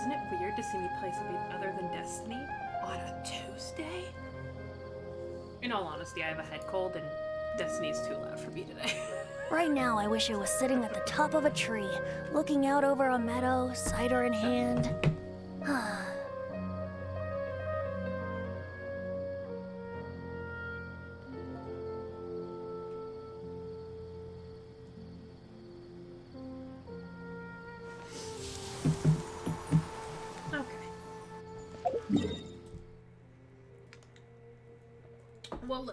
Isn't it weird to see me play something other than Destiny on a Tuesday? In all honesty, I have a head cold and Destiny's too loud for me today. Right now, I wish I was sitting at the top of a tree, looking out over a meadow, cider in hand. Well,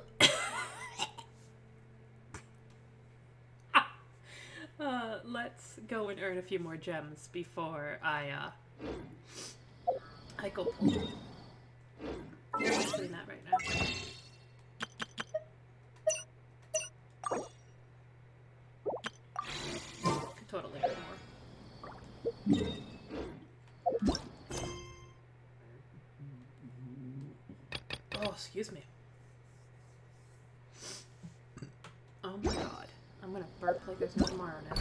let's go and earn a few more gems before I go pull. I'm doing that right now. Could totally earn more. Oh, excuse me. Oh my god. I'm gonna burp like there's no tomorrow now.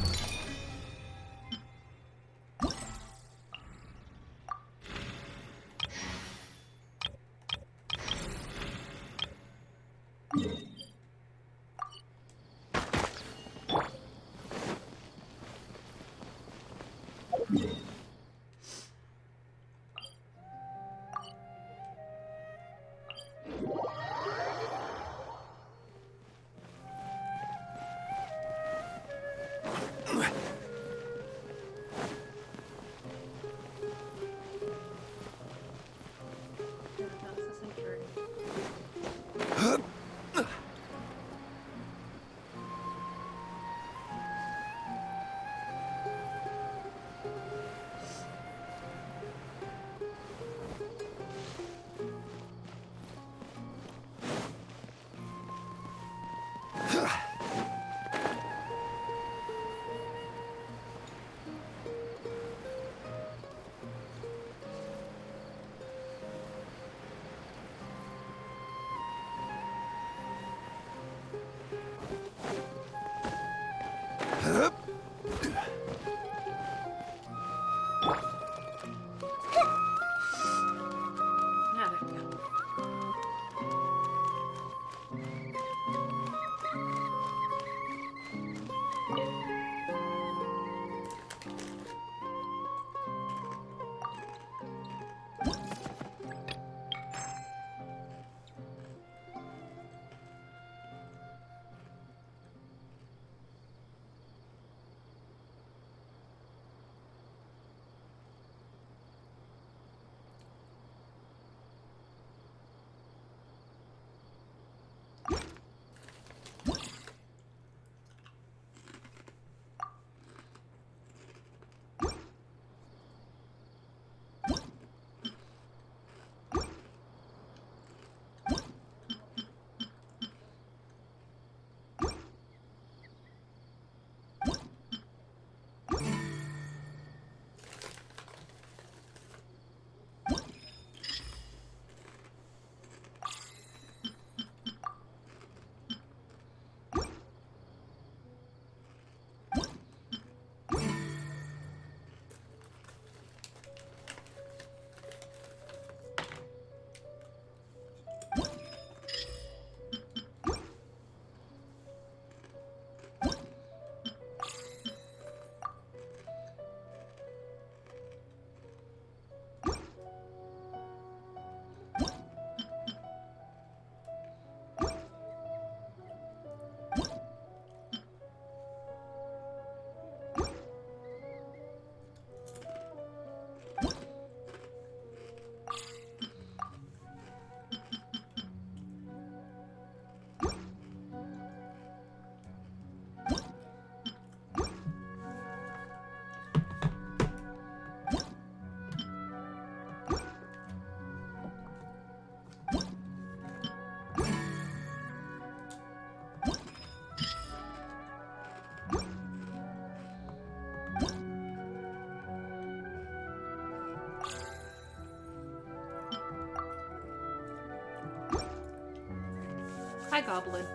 Hi, Goblin.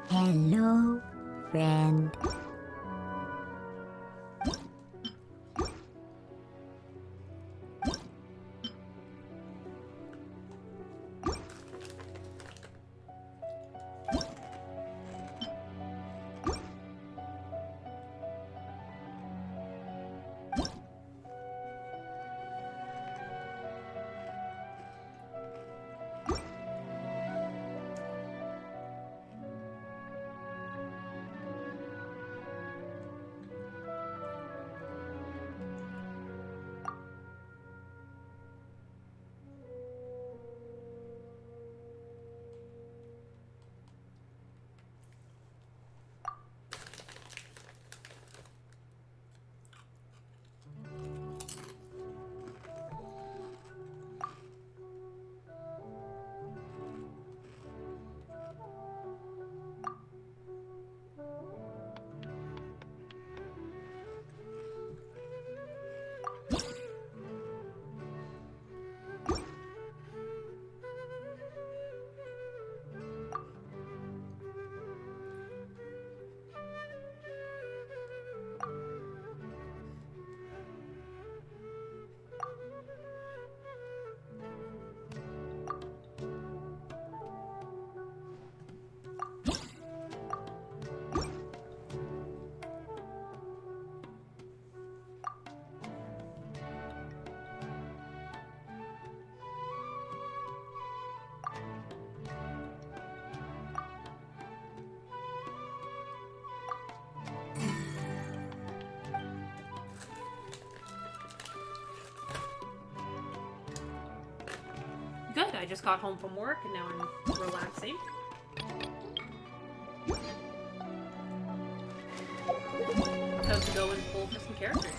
Hello, friend. I just got home from work and now I'm relaxing. Time to go and pull for some characters.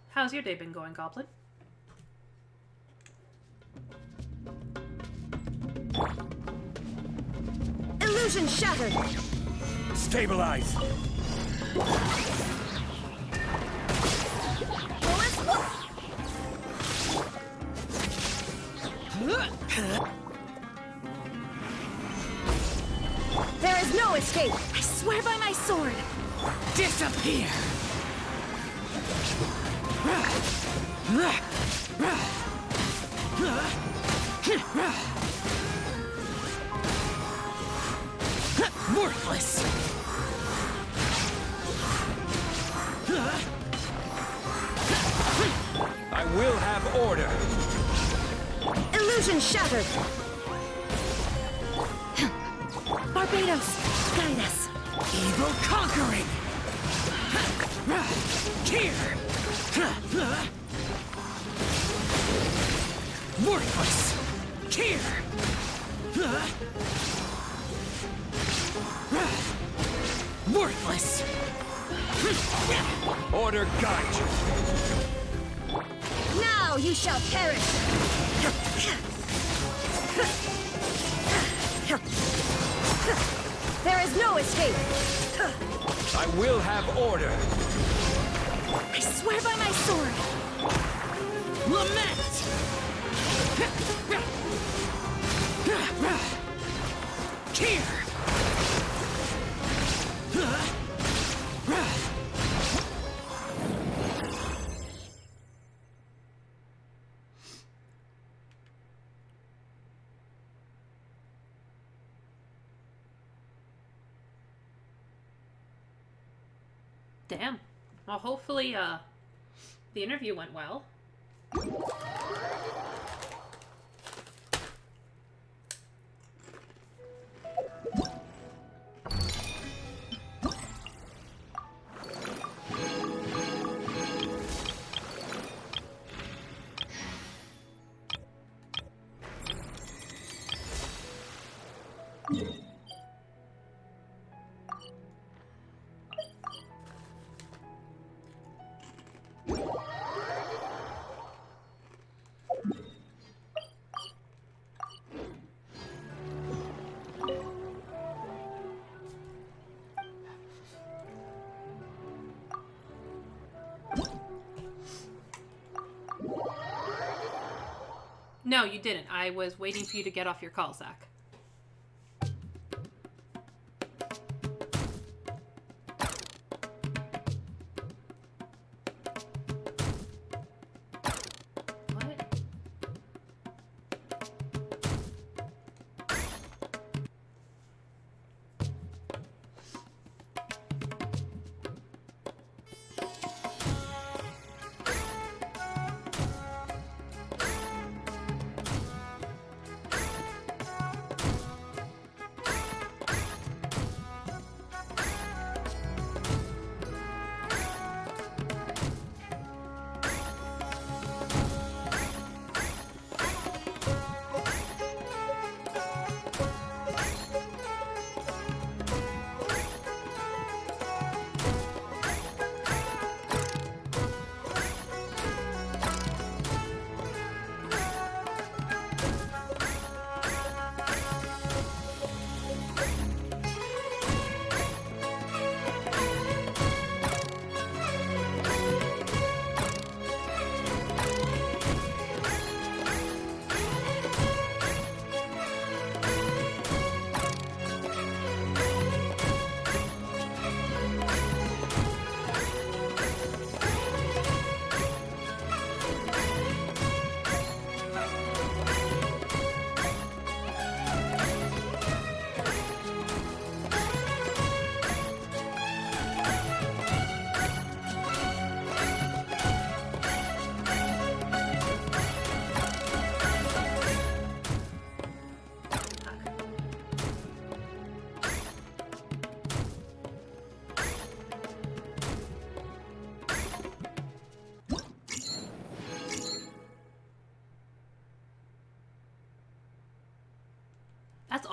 How's your day been going, Goblin? Illusion shattered! Stabilize! There is no escape! I swear by my sword! Disappear! Worthless! I will have order! Illusion shattered! Barbados, guide us! Evil conquering! Here! Worthless! Here! Worthless! Order guide you! Now you shall perish! There is no escape! I will have order! I swear by my sword! Lament! Here! Damn. Well, hopefully, the interview went well. No, you didn't. I was waiting for you to get off your call, Zach. What?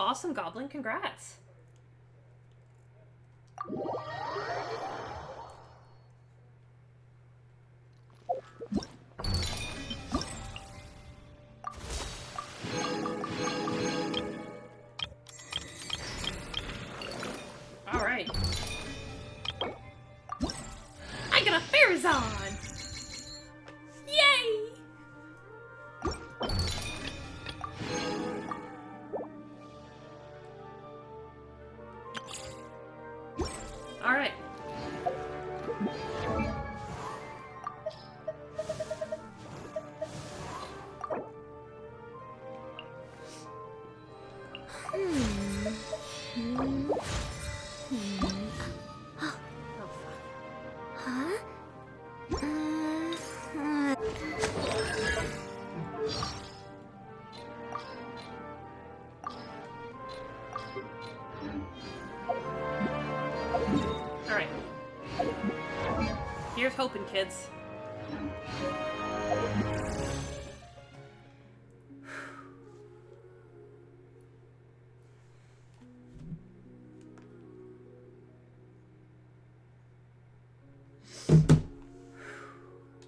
awesome, Goblin. Congrats. Alright. I got a Farazan! Yay! Alright. Alright. Here's hoping, kids.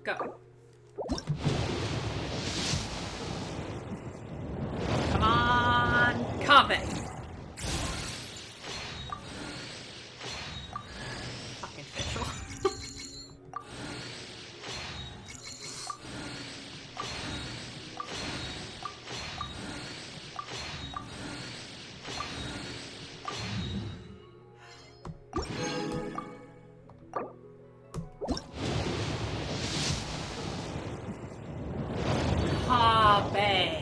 Go. Come on, Kaveh. Fucking official. Kaveh.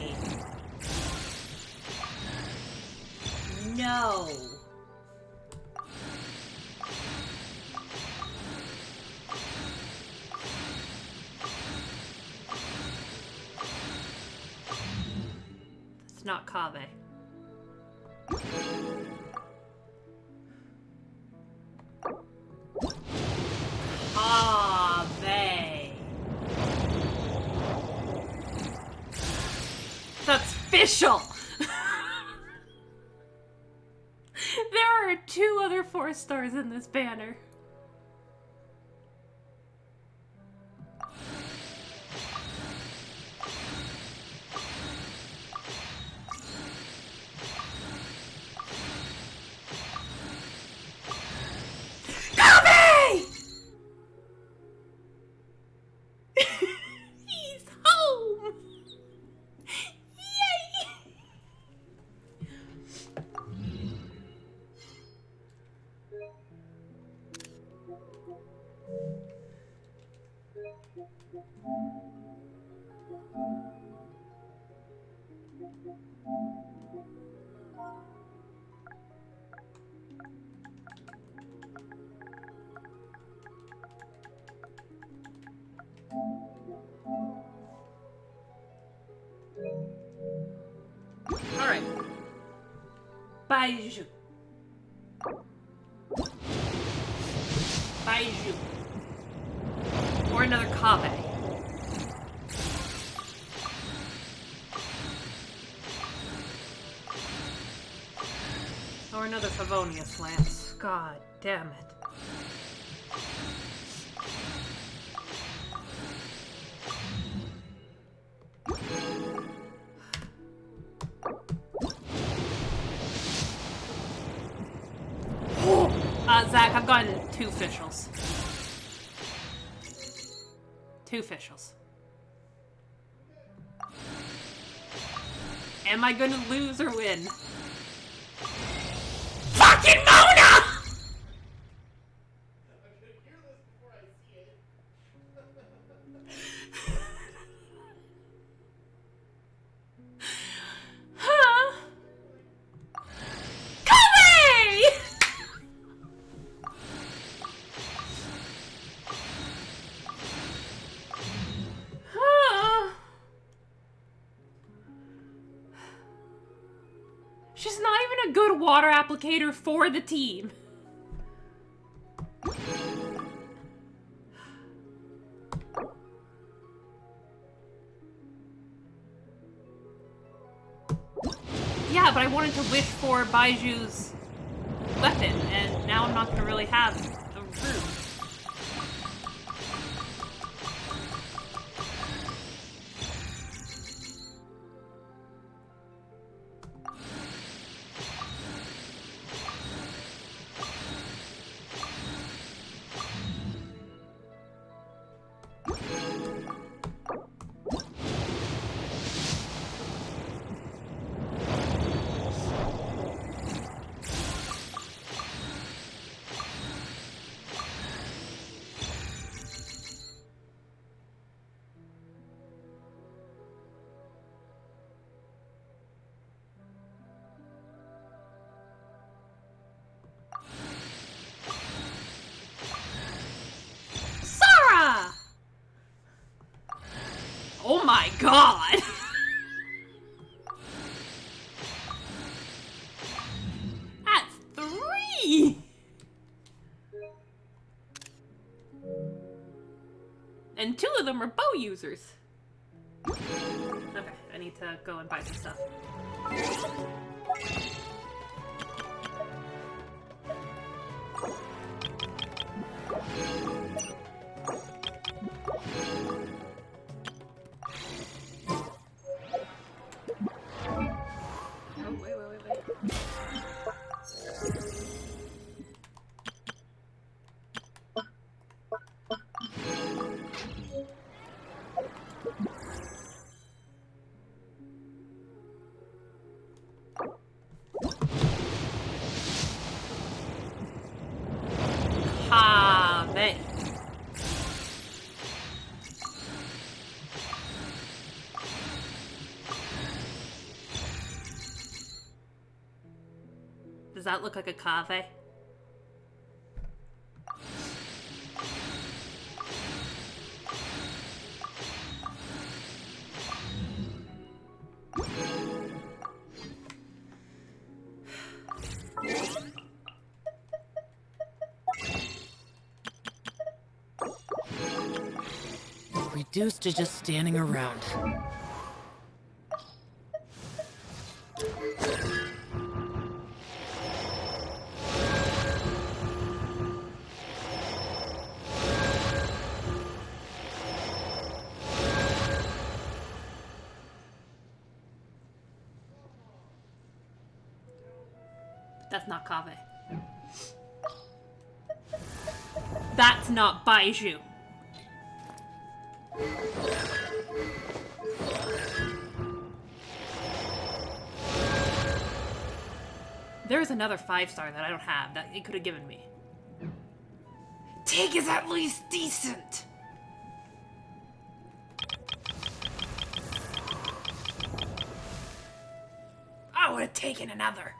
No. It's not Kaveh. Kaveh. That's official. There are 2 other 4 stars in this banner. Kaveh! He's home! Yay! Alright. Baizhu. Baizhu. Or another Kaveh. Or another Favonius Lance. God damn it. Zach, I've gotten 2 officials. 2 officials. Am I gonna lose or win? Fucking Mona! Huh? Kaveh! Huh? She's not even a good water applicator for the team. Yeah, but but I wanted to wish for Baiju's weapon, and now I'm not gonna really have the room. Oh my god! That's 3! And 2 of them are bow users. Okay, I need to go and buy some stuff. Kaveh. Does that look like a Kaveh? Reduced to just standing around. That's not Kaveh. That's not Baizhu. There's another 5-star that I don't have that it could have given me. Tig is at least decent. I would have taken another.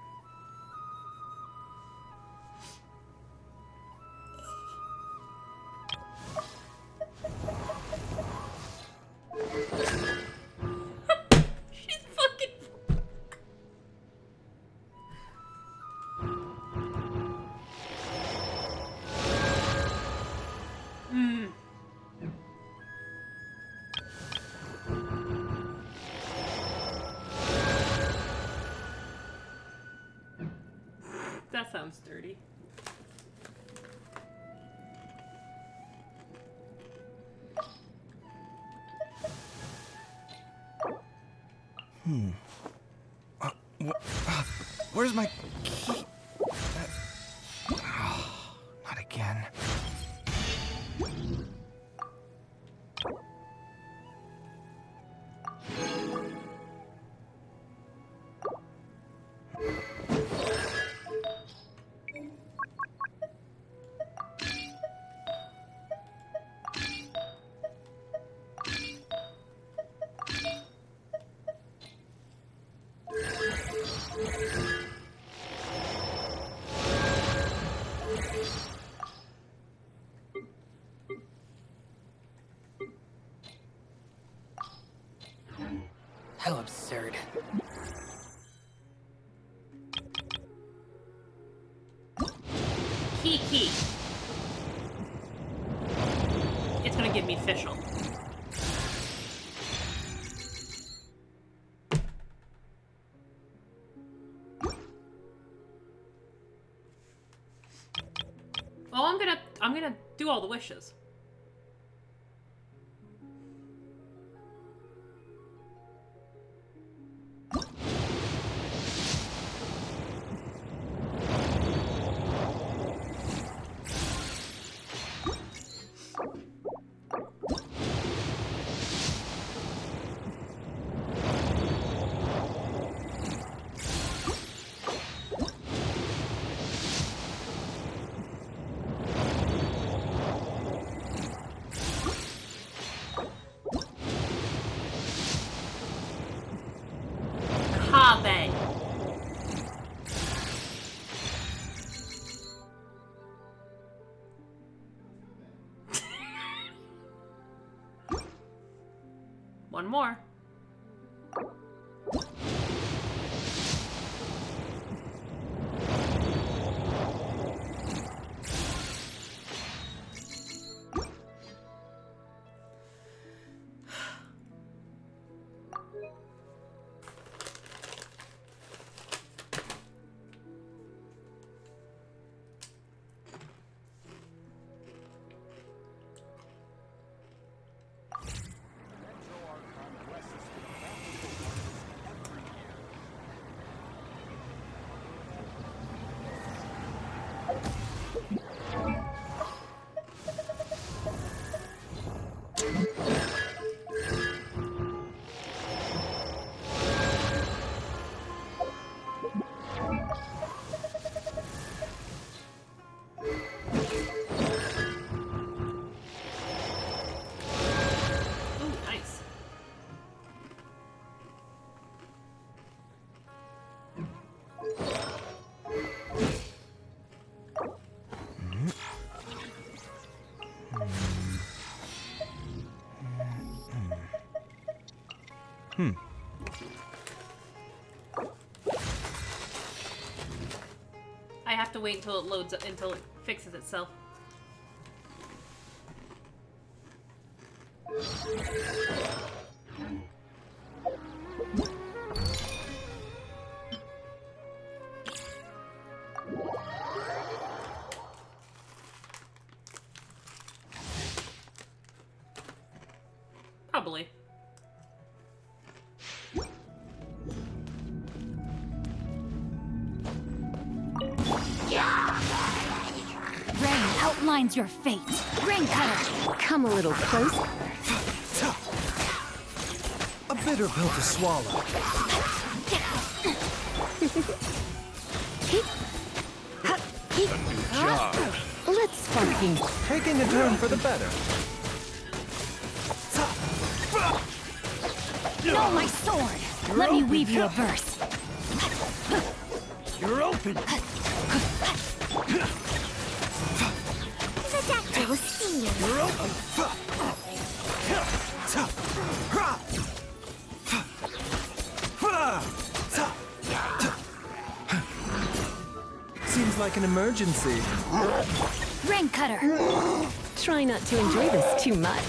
She's fucking... That sounds dirty. Where's my key? Not again. How absurd. Key. It's gonna give me official. Well, I'm gonna do all the wishes. Kaveh. One more. I have to wait until it loads up, until it fixes itself. Probably. Rain outlines your fate. Rain cutter, come a little closer. A bitter pill to swallow. Let's spark things. Taking a turn for the better. No, my sword. Let me weave you a verse. You're open. The doctor will see you. You're open. Seems like an emergency. Rain cutter. Try not to enjoy this too much.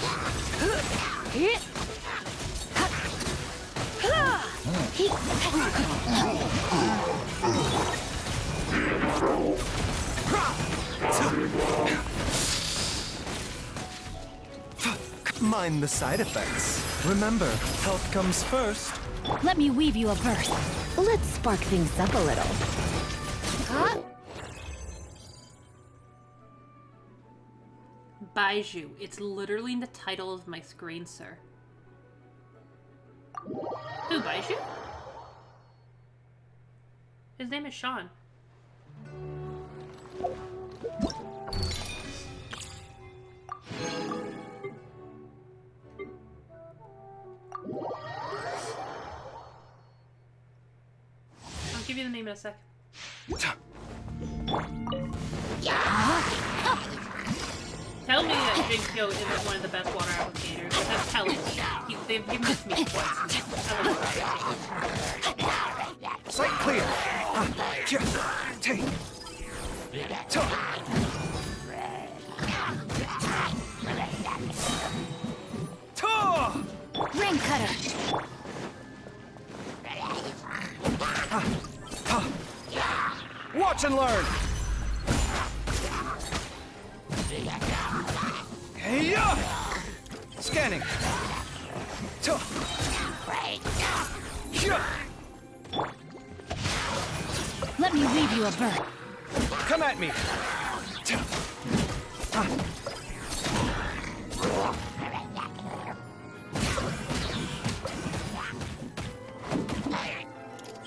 Mind the side effects. Remember, health comes first. Let me weave you a verse. Let's spark things up a little. Baizhu. It's literally in the title of my screen, sir. Who, Baizhu? His name is Sean. I'll give you the name in a sec. Tell me that Jinkyo isn't one of the best water applicators. That's telling me. They've given this to me twice. Sight clear. Take. Rain cutter. Watch and learn. Hey-ya! Scanning. Tuh. Hyah. Let me weave you a verb. Come at me. Tuh. Ah.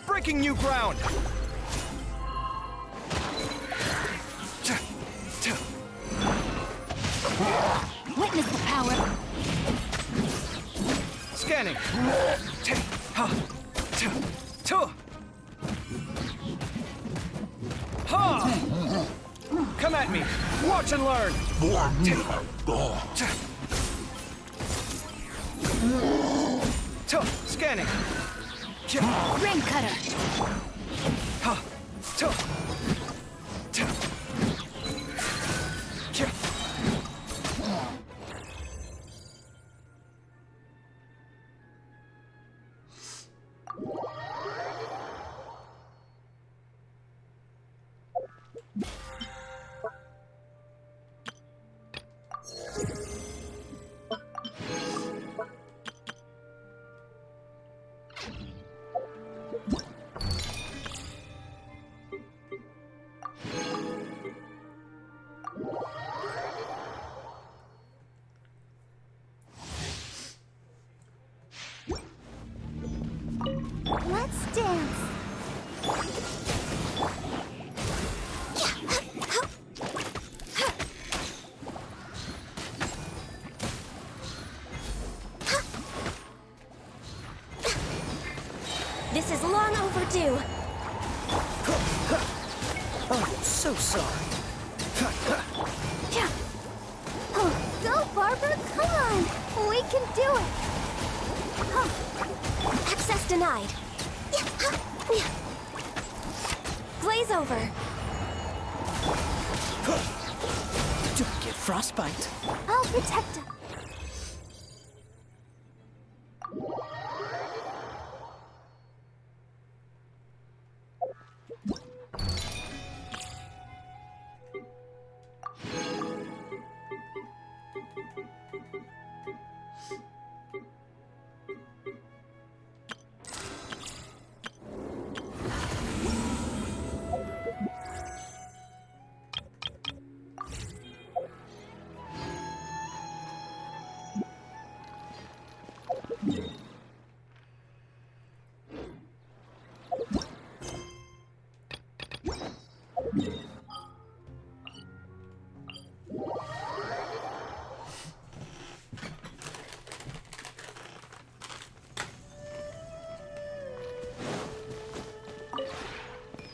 Breaking new ground. Tuh. Tuh. Witness the power. Scanning. Tuh. Ha. Tuh. Tuh. Ha! Come at me. Watch and learn. Tuh. Scanning. Ring cutter. Ha. Tuh. Tuh. Let's dance. This is long overdue. Oh, so sorry. Go, Barbara, come on. We can do it. Access denied. Glaze over. Don't get frostbite. I'll protect him.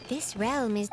This realm is...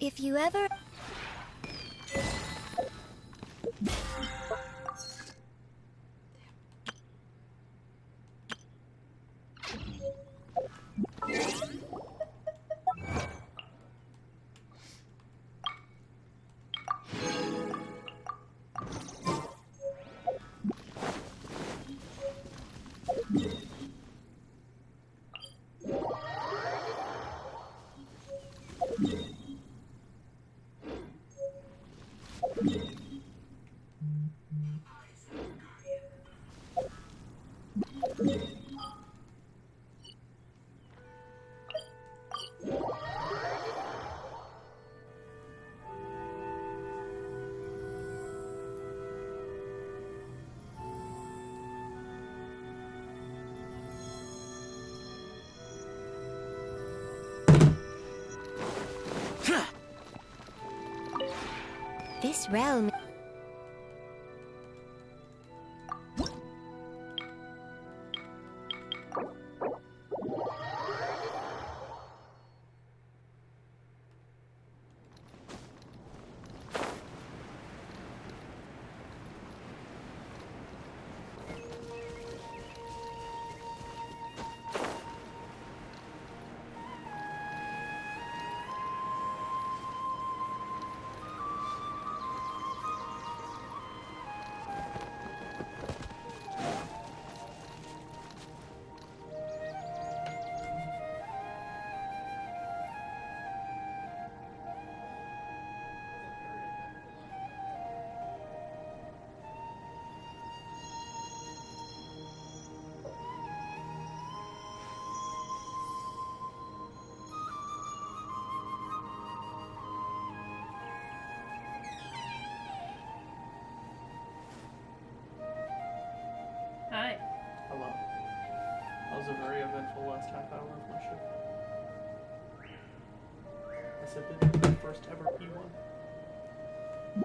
If you ever... This realm. Hi. Hello. That was a very eventful last half hour of my shift. I submitted my first ever P1.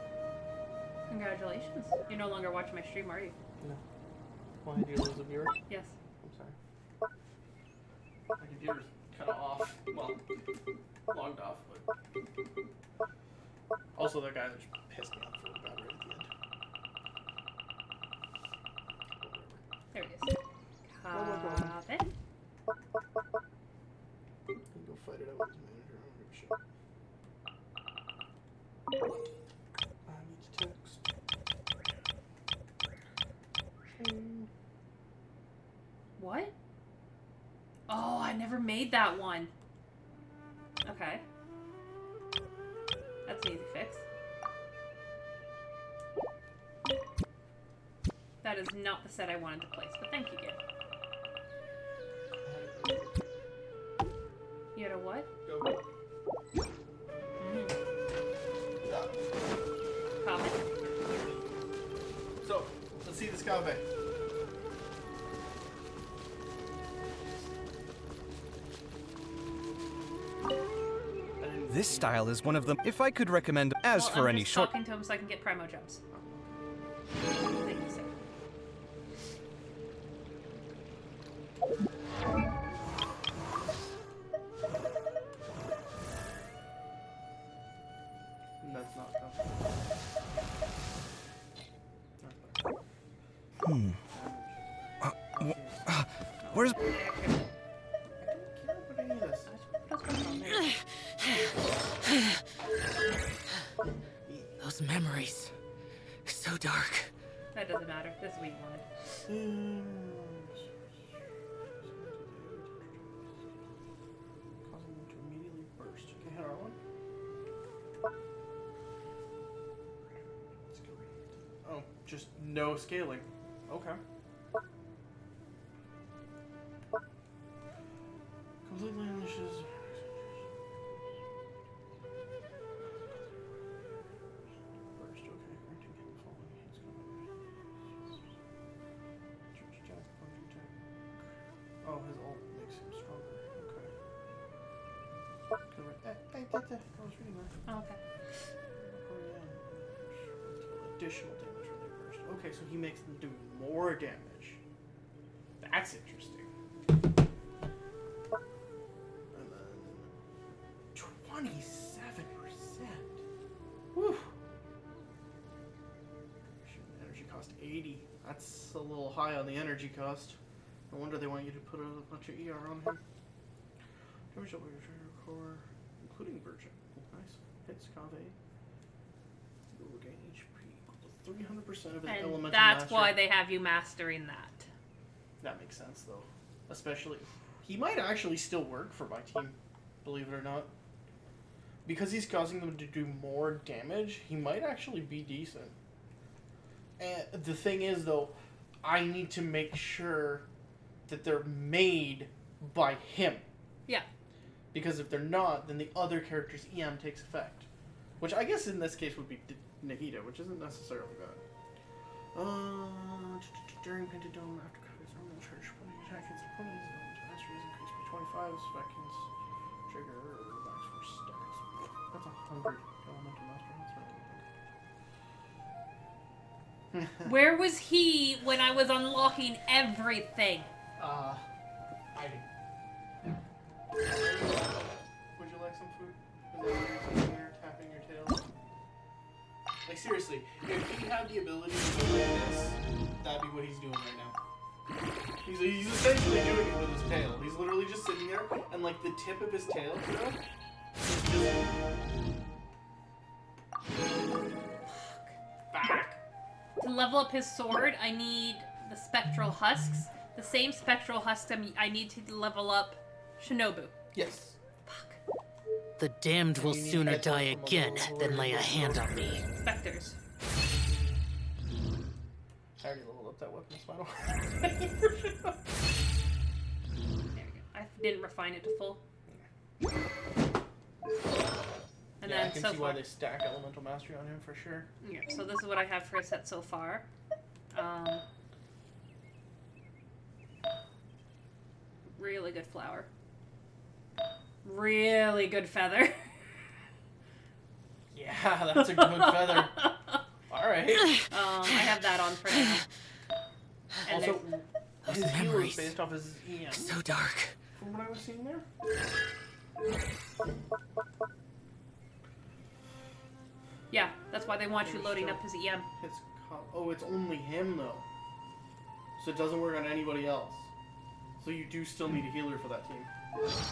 Congratulations. You're no longer watching my stream, are you? No. Why did you lose a viewer? Yes. I'm sorry. My computer's kind of off. Well, logged off, but... Also, that guy just pissed me off for the battery at the end. There it is. No problem. Kaveh. He can go fight it out with his manager. I don't give a shit. I need to text. What? Oh, I never made that one. Okay. That's an easy fix. That is not the set I wanted to place, but thank you, Gib. You had a what? Go. Comment? So, let's see this Kaveh. This style is one of them. If I could recommend, as Well, for I'm any just short. talking to him so I can get primo jumps. Thank you, sir. That's not Where's I don't care about any of this. Those memories. So dark. That doesn't matter. This is what you wanted. Causing them to immediately burst. Okay, hit R1. Let's go. Oh, just no scaling. Okay. Completely unleashes. Burst. Okay, granting him falling. He's gonna. Church attack, punch attack. Oh, his ult makes him stronger. Okay. I was reading that. Oh, okay. Additional damage when they burst. Okay, so he makes them do more damage. That's interesting. And then 27%. Woo! Energy cost 80. That's a little high on the energy cost. No wonder they want you to put a bunch of ER on him. Damage over your trigger core, including Virgin. Nice. Hits Kaveh. You will regain HP equal to 300% of his And elemental that's mastery. why they have you mastering that. That makes sense, though. Especially, he might actually still work for my team, believe it or not. Because he's causing them to do more damage, he might actually be decent. And the thing is, though, I need to make sure that they're made by him. Yeah. Because if they're not, then the other character's EM takes effect. Which I guess in this case would be Nahida, which isn't necessarily bad. During Painted Dome, after Kaveh's normal charge, when the attack hits opponents, the mastery is increased by 25 seconds. Trigger max 4 stacks. That's 100 elemental mastery. That's not Where was he when I was unlocking everything? Hiding. Would you like some food? Is that what you're sitting there tapping your tail? Like, seriously, if he had the ability to go like this, that'd be what he's doing right now. He's essentially doing it with his tail. He's literally just sitting there, and like the tip of his tail, you know, is just... Back. To level up his sword, I need the spectral husks. The same spectral husks I need to level up Shinobu. Yes. Fuck. The damned will You need to sooner get those die from a again little than lay a lower hand on me. Specters. I already leveled up that weapon spinal. There we go. I didn't refine it to full. And Yeah, then I can so see far, why they stack Elemental Mastery on him for sure. yeah, so this is what I have for a set so far. Really good flower. Really good feather. Yeah, that's a good feather. Alright. I have that on for now. And Also, Those his healer is memories. based off his EM. So dark. From what I was seeing there. yeah, that's why they want you loading up his EM. Oh, it's only him though. So it doesn't work on anybody else. So you do still need a healer for that team.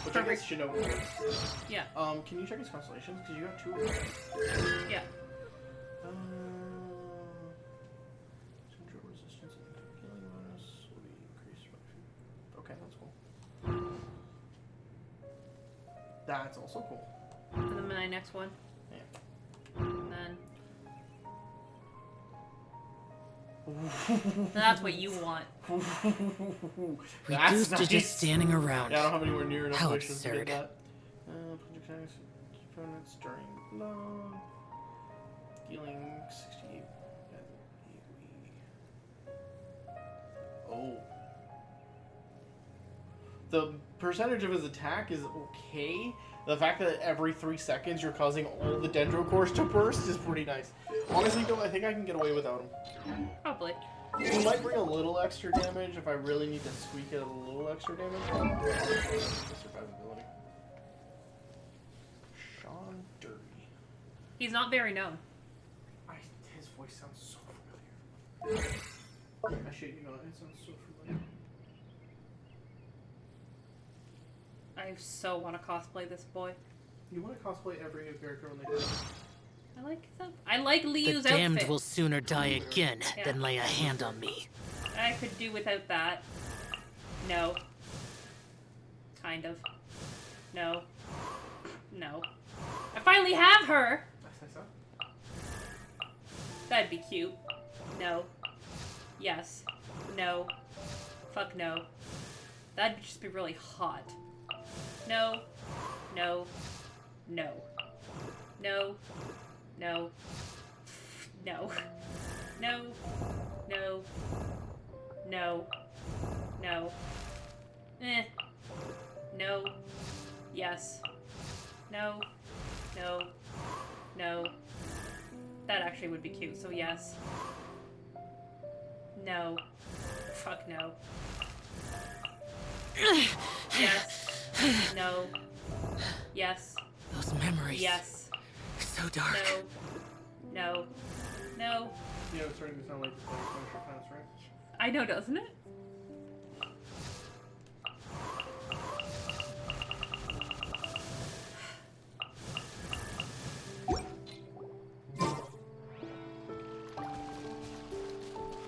Which I guess Shinobu works. Yeah, Can you check his constellations? Because you have two of them. yeah. Central resistance and healing bonus will be increased by 2. Okay, that's cool. That's also cool. And then my next one. Yeah. And then that's what you want. Reduced to just standing around. Yeah, I don't have anywhere near enough How potions to get absurd. that. Project attacks opponents during long. Dealing 68. Oh. The percentage of his attack is okay. The fact that every 3 seconds you're causing all the dendro cores to burst is pretty nice. Honestly, though, I think I can get away without him. Probably. He might bring a little extra damage if I really need to squeak out a little extra damage. Survivability. Sean Dirty. He's not very known. His voice sounds so familiar. I shit you not, it sounds so familiar. I so want to cosplay this boy. You want to cosplay every new character when they do it? I like The Liu's damned outfit. will sooner die again Yeah. than lay a hand on me. I could do without that. No. Kind of. No. No. I finally have her! I say so. That'd be cute. No. Yes. No. Fuck no. That'd just be really hot. No. No. No. No. No. No. No. No. No. No. Eh. No. Yes. No. No. No. That actually would be cute, so yes. No. Fuck no. Yes. No. Yes. Those memories. Yes. So dark. No. No. No. You know, it's starting to sound like the Punisher pants, right? I know, doesn't it?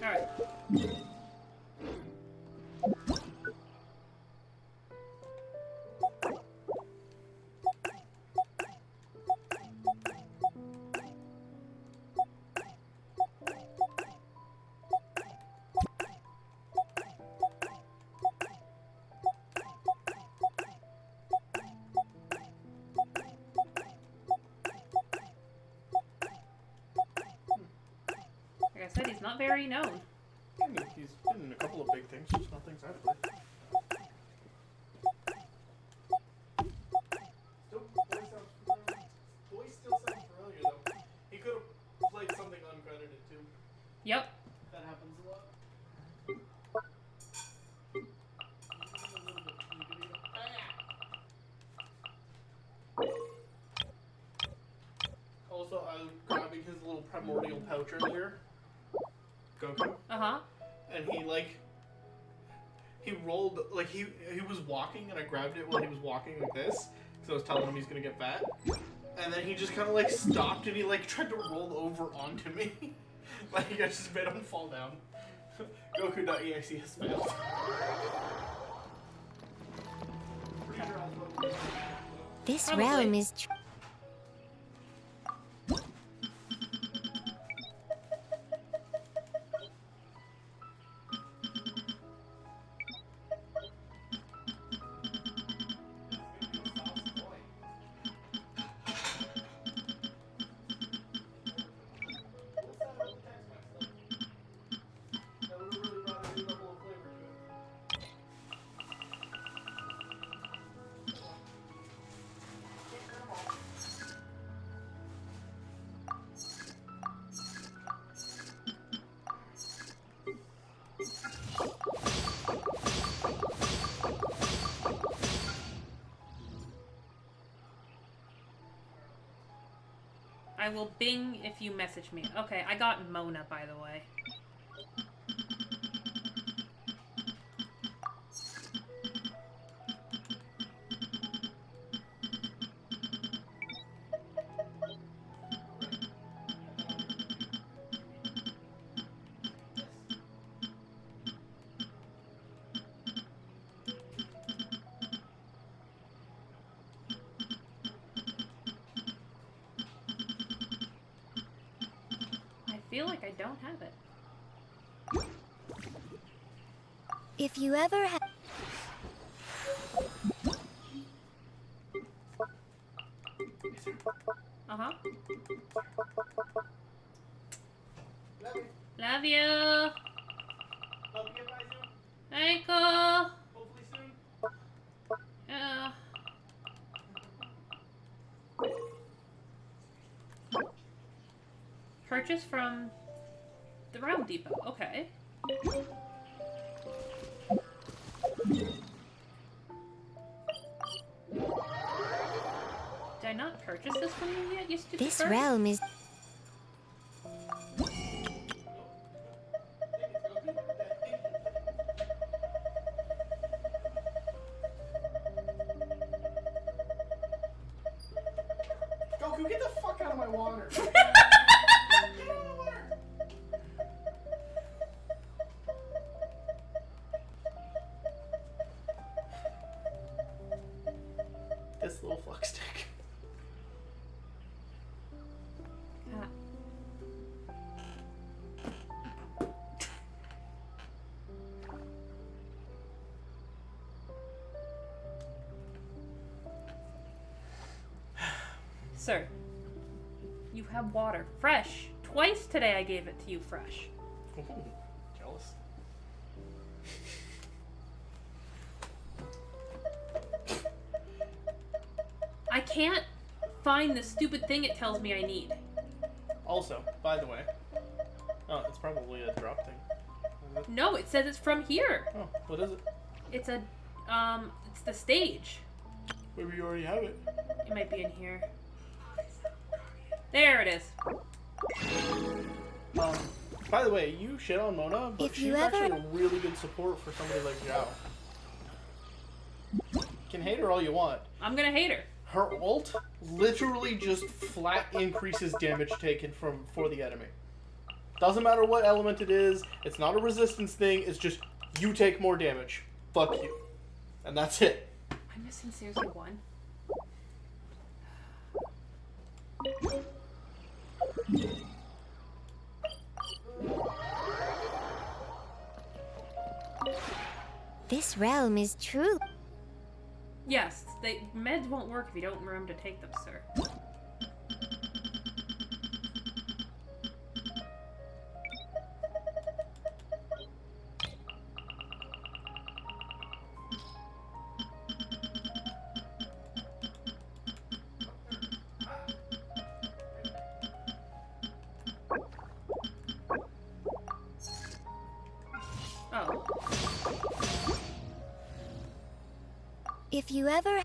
Alright. Like I said, he's not very known. I mean, he's been in a couple of big things, just not things I've played. Voice still sounds familiar, though. He could have played something uncredited, too. Yep. Also, I was grabbing his little primordial pouch earlier. Goku. Uh-huh. And he rolled, like, he was walking, and I grabbed it while he was walking like this, because I was telling him he's gonna get fat. And then he just kind of, like, stopped, and he, like, tried to roll over onto me. Like, I just made him fall down. Goku.exe has failed. This Probably. realm is I will bing if you message me. Okay, I got Mona, by the way. I feel like I don't have it. if you ever have Uh-huh. Love you. Hope you get Baizhu. Aiko. Hopefully soon. Yeah. Purchase from the Realm Depot. Okay. Did I not purchase this from you yet, you stupid this bird? realm is Goku, get the fuck out of my water! Get out of the water! This little fuck stick. Ah. Sir, you have water. Fresh. Twice today I gave it to you fresh. Ooh, jealous. I can't find the stupid thing it tells me I need. Also, by the way, oh, it's probably a drop thing. Is it? No, it says it's from here. Oh, what is it? It's a, it's the stage. Maybe you already have it. It might be in here. There it is. By the way, you shit on Mona, but If she's you ever- actually a really good support for somebody like Zhao. You can hate her all you want. I'm gonna hate her. Her ult literally just flat increases damage taken for the enemy. Doesn't matter what element it is, it's not a resistance thing, it's just you take more damage. Fuck you. And that's it. I'm missing seriously one. this realm is true. Yes, the meds won't work if you don't remember to take them, sir. Oh. If you ever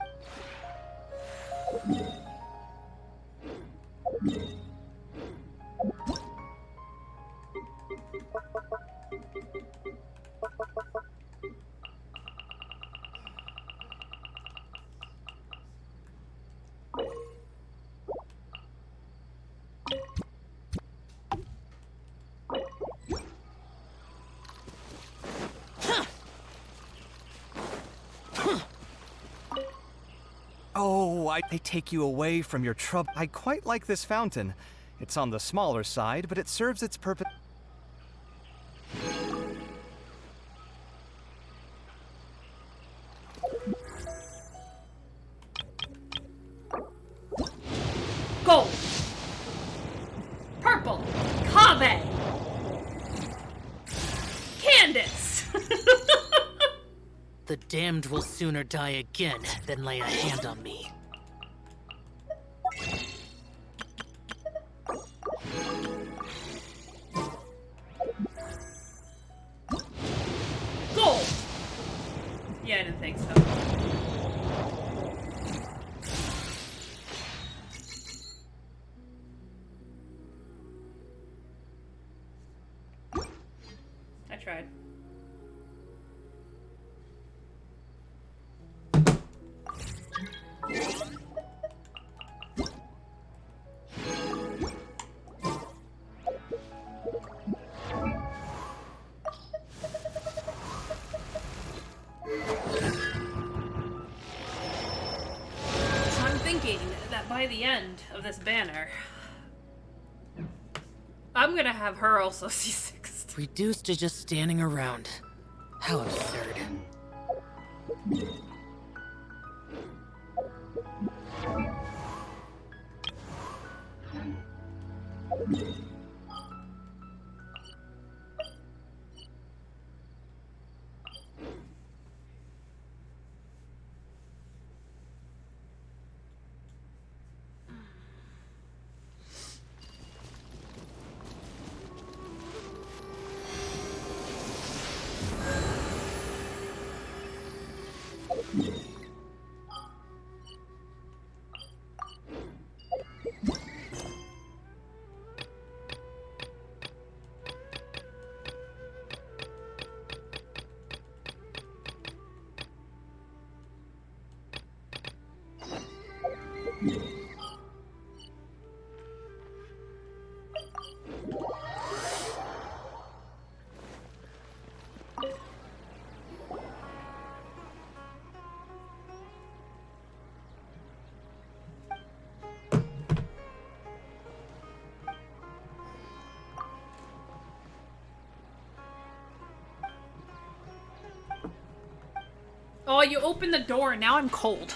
They take you away from your trouble. I quite like this fountain. It's on the smaller side, but it serves its purpose. Gold. Purple. Kaveh. Candace. The damned will sooner die again than lay a hand on me. Gold. Yeah, I didn't think so. I tried. So I'm thinking that by the end of this banner, I'm gonna have her also C6'd. Reduced to just standing around. How absurd. Oh, you opened the door and now I'm cold.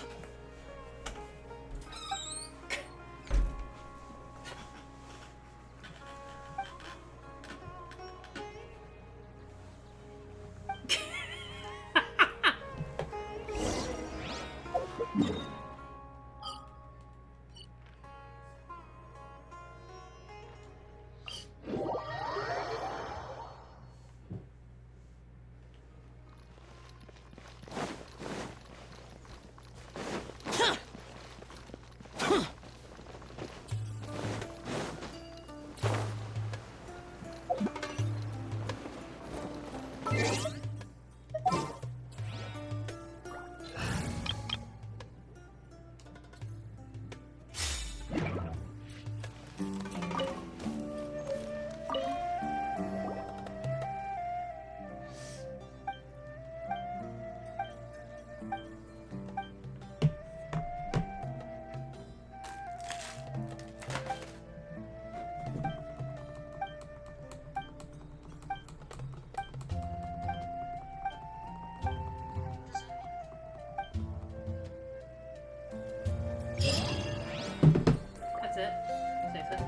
That's it. Safe it.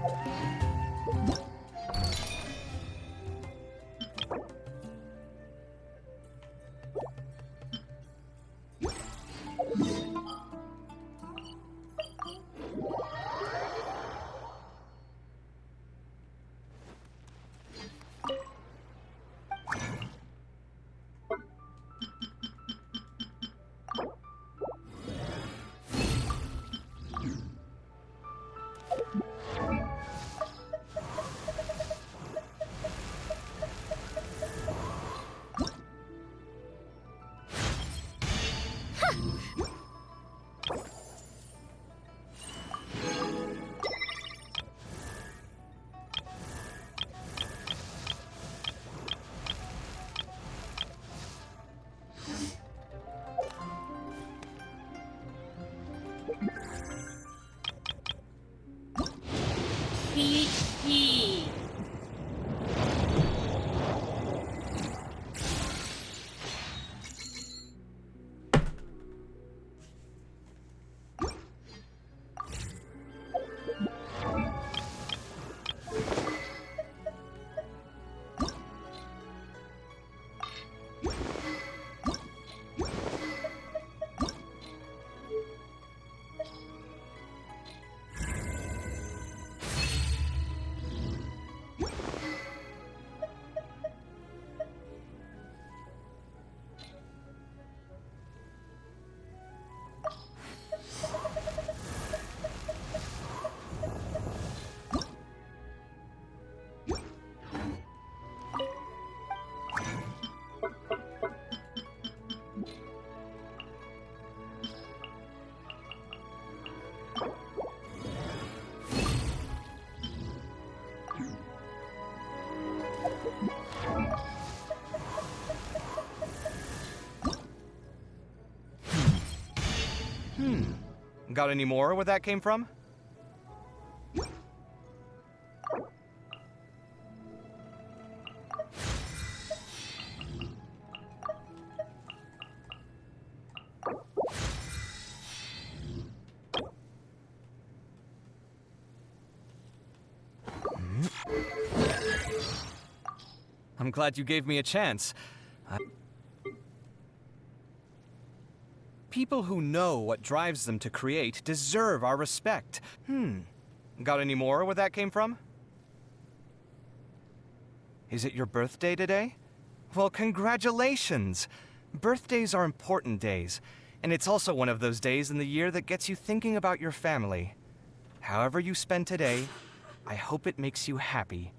Hee. Got any more where that came from? I'm glad you gave me a chance. People who know what drives them to create deserve our respect. Got any more where that came from? Is it your birthday today? Well, congratulations! Birthdays are important days, and it's also one of those days in the year that gets you thinking about your family. However you spend today, I hope it makes you happy.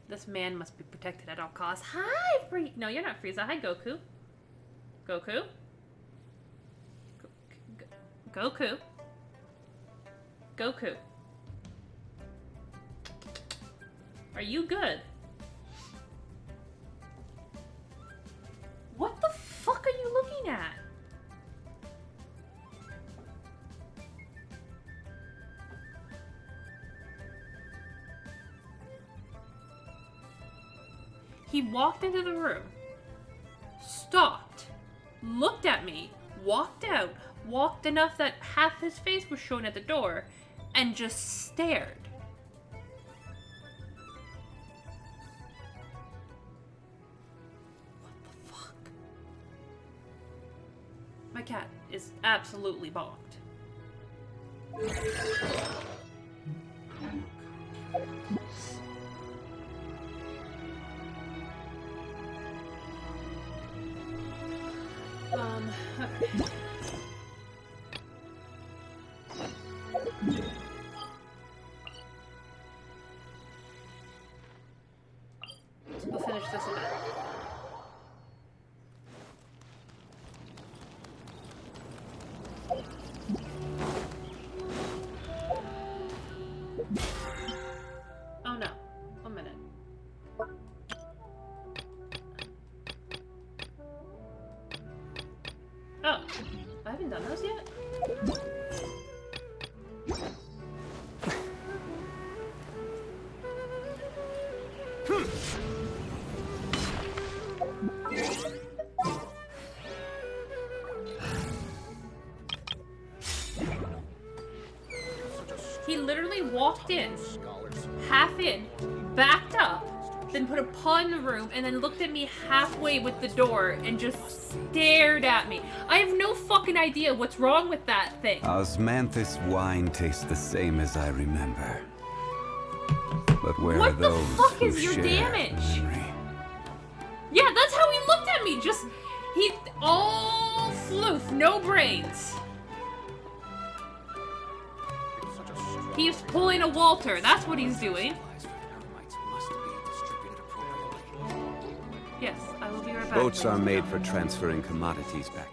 This man must be protected at all costs. Hi, No, you're not Frieza. Hi, Goku. Goku? Goku? Goku. Are you good? What the fuck are you looking at? He walked into the room, stopped, looked at me, walked out, walked enough that half his face was shown at the door, and just stared. What the fuck? My cat is absolutely bonked. Okay. We'll finish this event. Oh no. 1 minute. Oh, I haven't done those yet? He literally walked in, half in, backed up, then put a paw in the room, and then looked at me halfway with the door and just stared at me. I have no fucking idea what's wrong with that thing. Osmanthus wine tastes the same as I remember. But where What are the those fuck who is your share damage? memory? Yeah, that's how he looked at me. Just, he, all floof, no brains. He's pulling a Walter. That's what he's doing. Yes, I will be right back. Boats are made for transferring commodities back.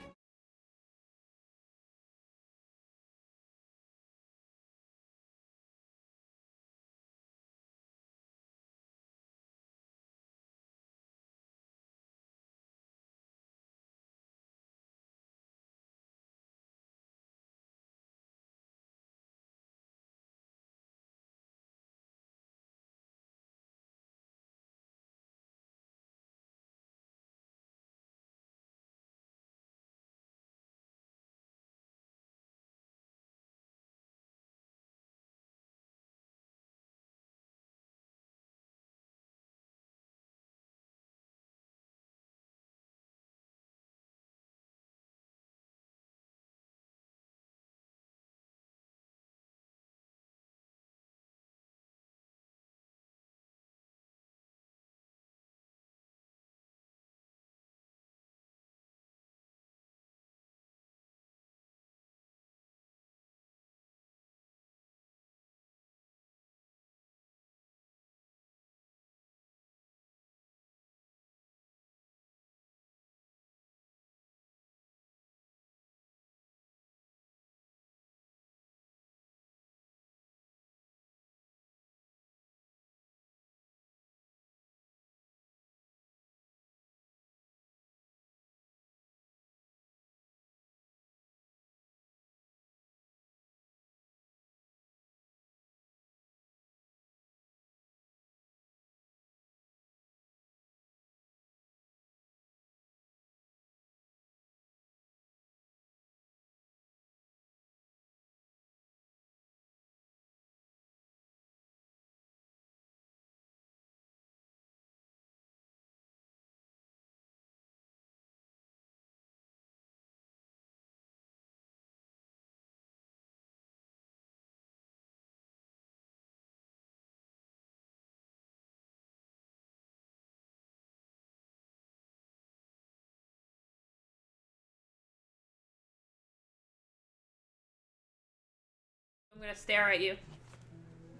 I'm gonna stare at you.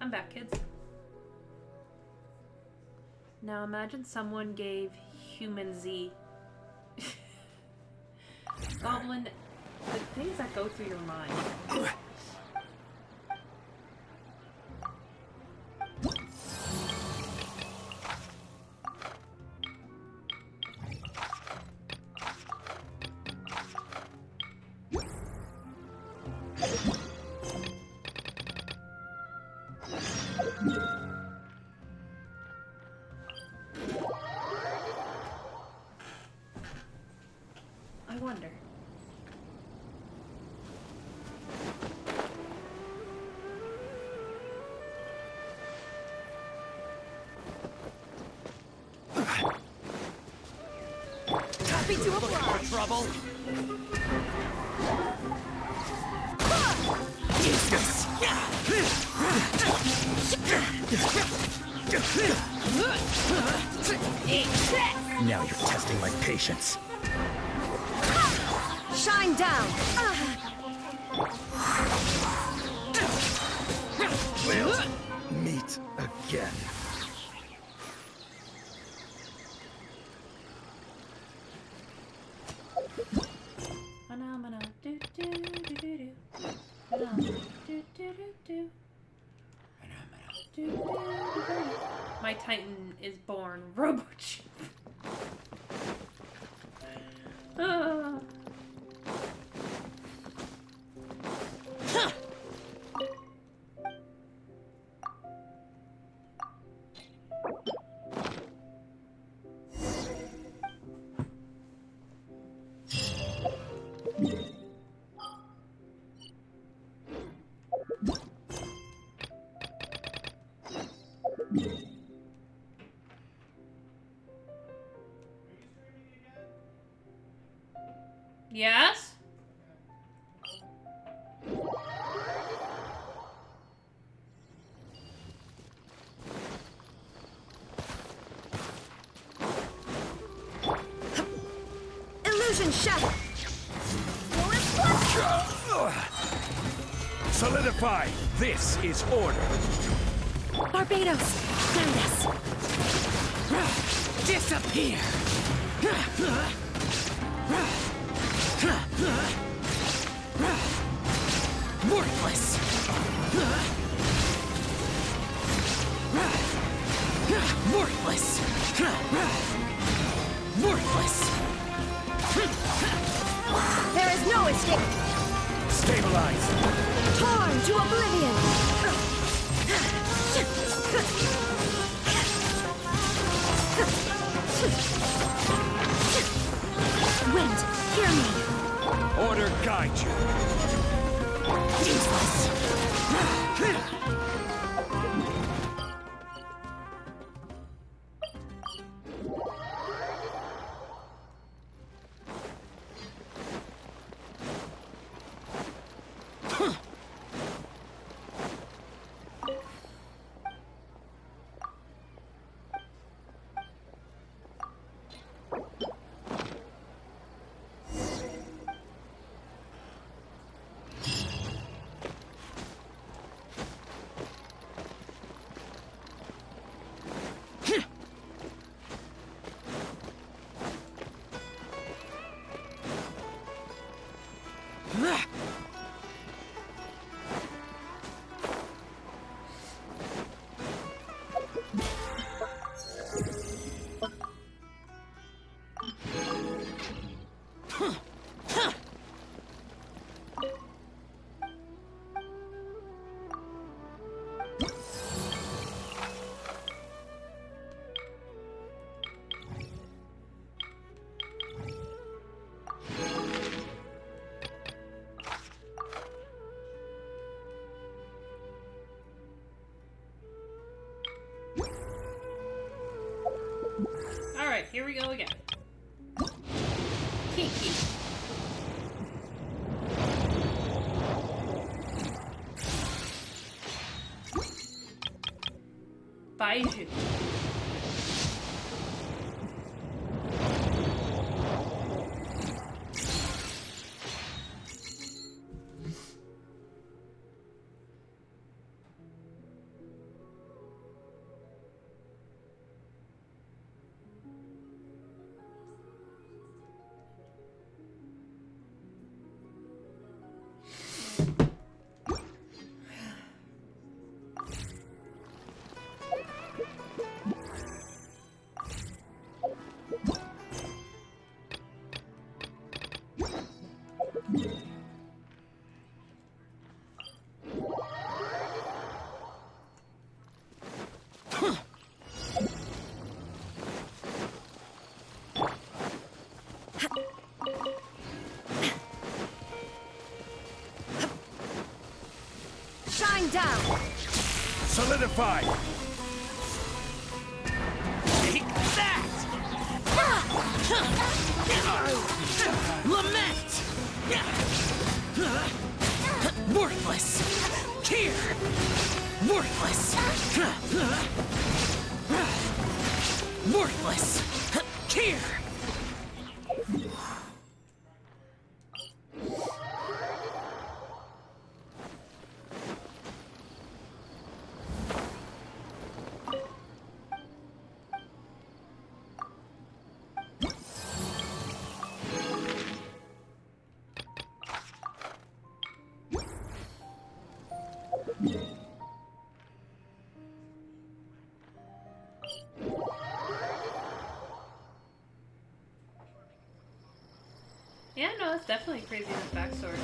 I'm back, kids. Now imagine someone gave Human Z Goblin, the things that go through your mind. I wonder. Happy to apply. Trouble? Now you're testing my patience. Shine down. We'll meet again. Phenomena. Do, do, do, do, do. Phenomena. Do, do, do, do. Do, do, do, do. My Titan is born. RoboChip. Ah. Yes? Illusion shattered. Solidify! This is order! Barbados, guide us. Disappear! Worthless! Worthless! Worthless! There is no escape. Stabilize! Torn to oblivion. Wind, hear me. Order guide you! Useless. Alright, here we go again. Kiki. Baizhu. down! Solidify! Take that! Lament! Worthless! Here! Worthless! Worthless! Here! Yeah, no, it's definitely crazy in the backstory.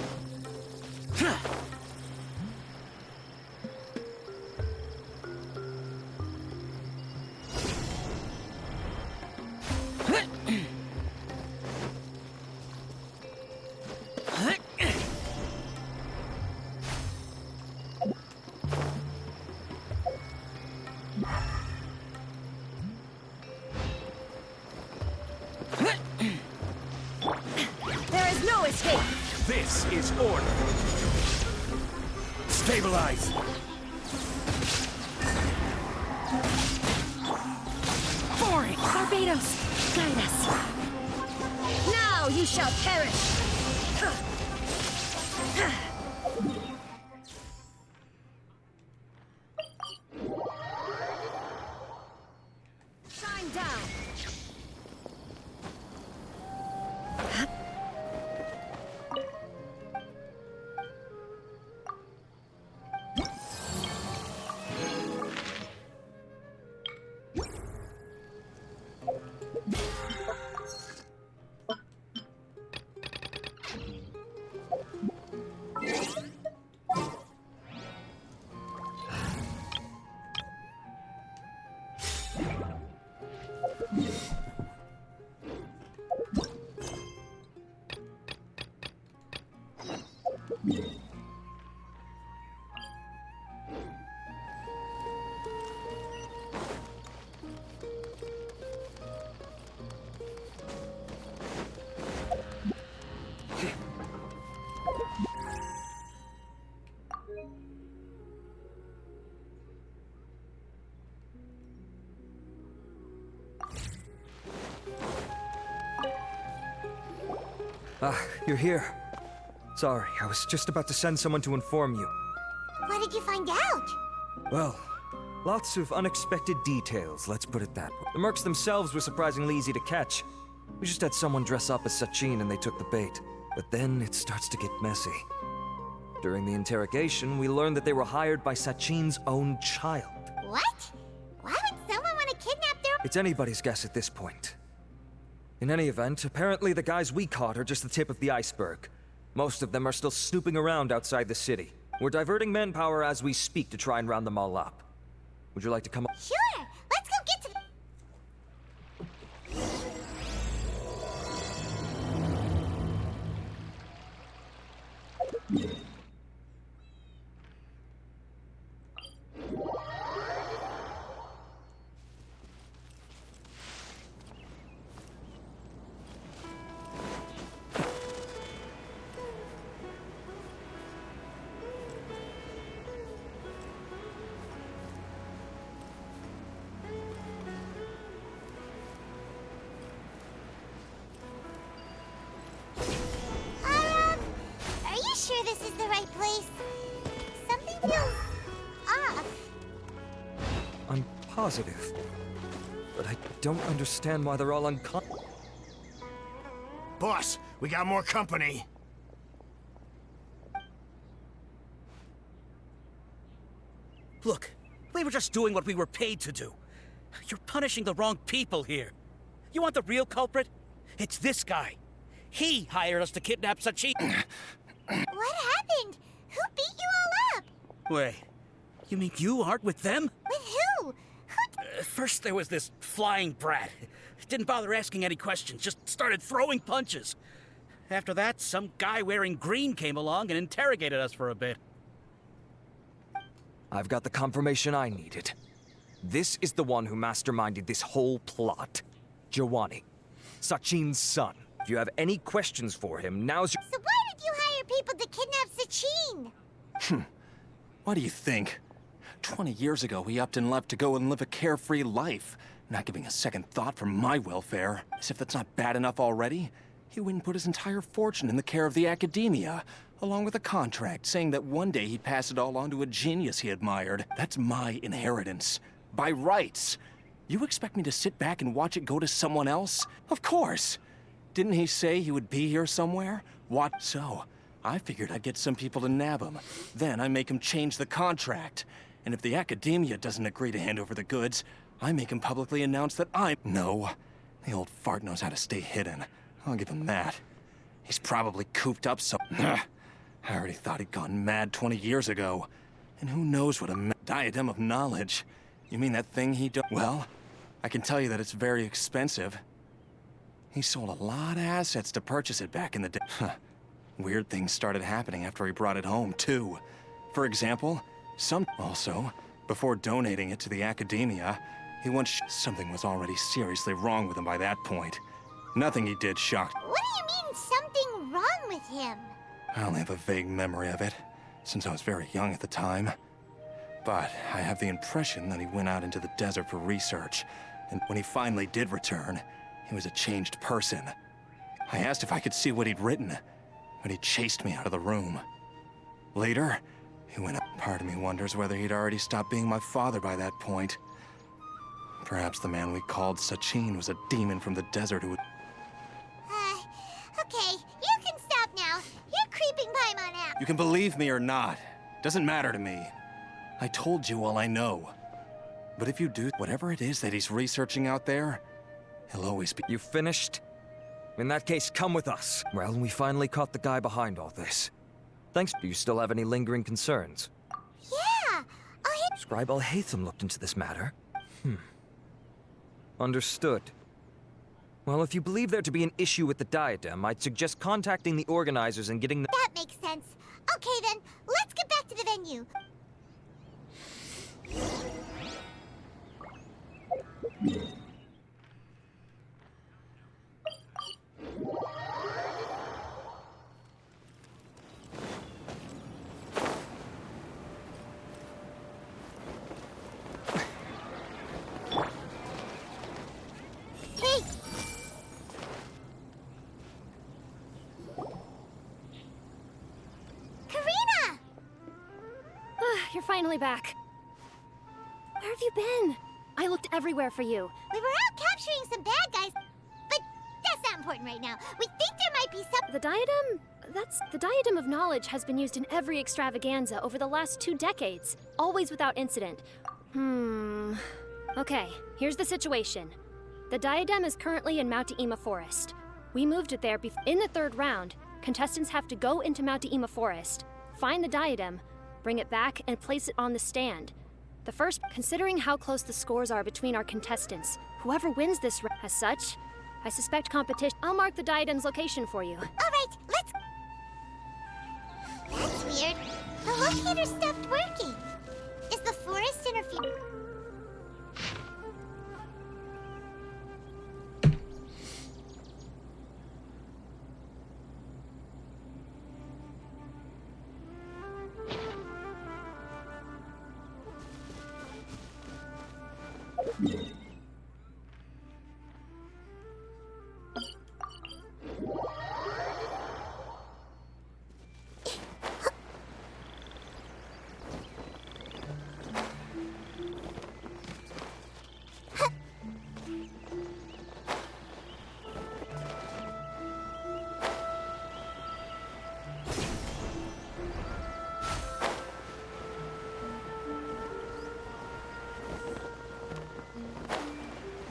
There is no escape! This is order! Stabilize! Boring! Barbados! Guide us! Now you shall perish! Shine down! Ah, you're here. Sorry, I was just about to send someone to inform you. What did you find out? Well, lots of unexpected details, let's put it that way. The mercs themselves were surprisingly easy to catch. We just had someone dress up as Sachin and they took the bait. But then it starts to get messy. During the interrogation, we learned that they were hired by Sachin's own child. What? Why would someone want to kidnap their... It's anybody's guess at this point. In any event, apparently the guys we caught are just the tip of the iceberg. Most of them are still snooping around outside the city. We're diverting manpower as we speak to try and round them all up. Would you like to come? Sure! Let's go get to the... Are you sure this is the right place? Something feels off. I'm positive. But I don't understand why they're all unconscious. Boss, we got more company. Look, we were just doing what we were paid to do. You're punishing the wrong people here. You want the real culprit? It's this guy. He hired us to kidnap Sachin. What happened? Who beat you all up? Wait, you mean you aren't with them? With who? First there was this flying brat. Didn't bother asking any questions, just started throwing punches. After that, some guy wearing green came along and interrogated us for a bit. I've got the confirmation I needed. This is the one who masterminded this whole plot. Giovanni, Sachin's son. If you have any questions for him, now's your— So why did you hire people to kidnap Sachin? What do you think? 20 years ago, he upped and left to go and live a carefree life, not giving a second thought for my welfare. As if that's not bad enough already, he went and put his entire fortune in the care of the academia, along with a contract saying that one day he'd pass it all on to a genius he admired. That's my inheritance. By rights. You expect me to sit back and watch it go to someone else? Of course. Didn't he say he would be here somewhere? What? So, I figured I'd get some people to nab him. Then I make him change the contract. And if the academia doesn't agree to hand over the goods, I make him publicly announce that I'm— No. The old fart knows how to stay hidden. I'll give him that. He's probably cooped up some— I already thought he'd gone mad 20 years ago. And who knows what a diadem of knowledge. You mean that thing he do— Well, I can tell you that it's very expensive. He sold a lot of assets to purchase it back in the day. Weird things started happening after he brought it home, too. For example, Also, before donating it to the academia, he once— Something was already seriously wrong with him by that point. Nothing he did shocked— What do you mean, something wrong with him? I only have a vague memory of it, since I was very young at the time. But I have the impression that he went out into the desert for research, and when he finally did return, he was a changed person. I asked if I could see what he'd written, but he chased me out of the room. Later, he went up. Part of me wonders whether he'd already stopped being my father by that point. Perhaps the man we called Sachin was a demon from the desert who would— Okay, you can stop now. You're creeping Paimon out. You can believe me or not. Doesn't matter to me. I told you all I know. But if you do, whatever it is that he's researching out there, he'll always be— You finished? In that case, come with us. Well, we finally caught the guy behind all this. Thanks. Do you still have any lingering concerns? Yeah, Scribe Al-Haytham looked into this matter. Understood. Well, if you believe there to be an issue with the diadem, I'd suggest contacting the organizers and getting the— That makes sense. Okay then, let's get back to the venue. Hey! Karina! You're finally back. Where have you been? I looked everywhere for you. We were out capturing some bad guys, but that's not important right now. We think there might be some— The diadem? The diadem of knowledge has been used in every extravaganza over the last 2 decades, always without incident. Okay, here's the situation. The diadem is currently in Mount Ima Forest. We moved it there in the 3rd round. Contestants have to go into Mount Ima Forest, find the diadem, bring it back, and place it on the stand. The first, considering how close the scores are between our contestants, whoever wins this round, as such, I suspect competition. I'll mark the diadem's location for you. All right, let's— That's weird. The locator stopped working. Is the forest interfering?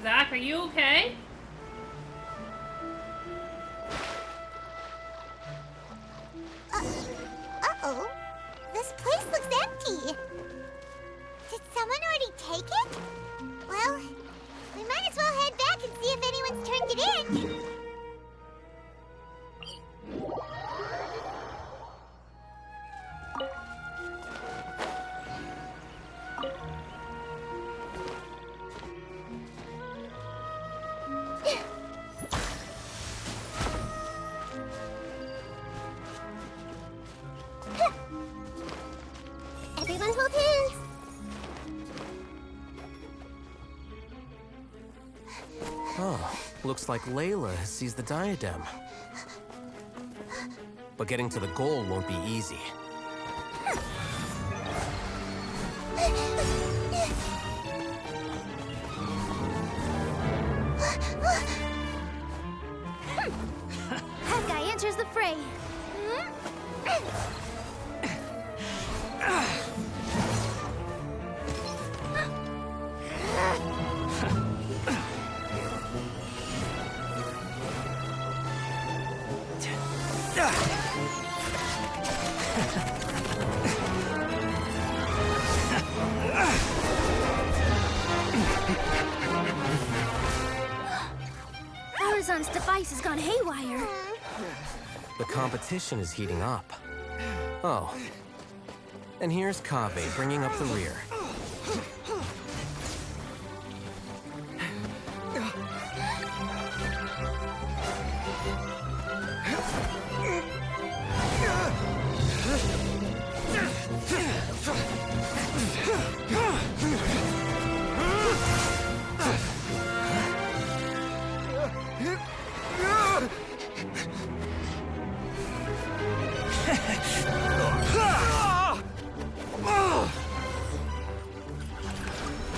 Zach, are you okay? Uh-oh. This place looks empty. Did someone already take it? Well, we might as well head back and see if anyone's turned it in. Everyone's hold hands. Oh, looks like Layla has seized the diadem. But getting to the goal won't be easy. That guy enters the fray. Horizon's device has gone haywire. The competition is heating up. Oh. And here's Kaveh bringing up the rear.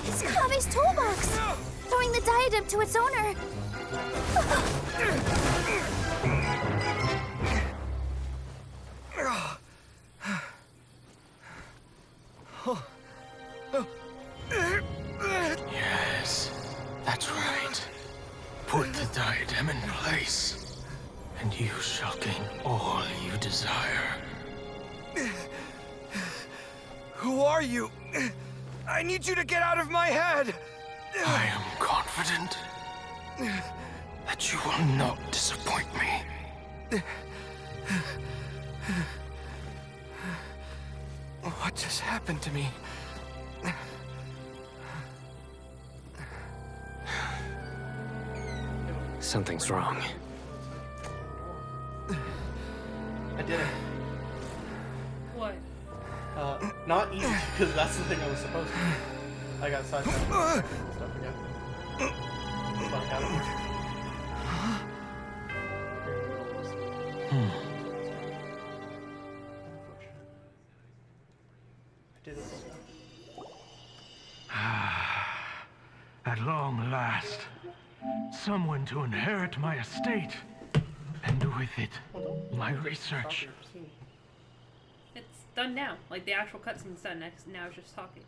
It's Kaveh's toolbox! Throwing the diadem to its owner. Yes, that's right. Put the diadem in place, and you shall gain all you desire. Who are you? I need you to get out of my head! I am confident that you will not disappoint me. What just happened to me? Something's wrong. I did it. What? Not easy, because that's the thing I was supposed to do. I got sidetracked and stuff again. But I got it. I did it. At long last, someone to inherit my estate, and with it, my research. It's done now. Like, the actual cutscene's done. Now it's just talking.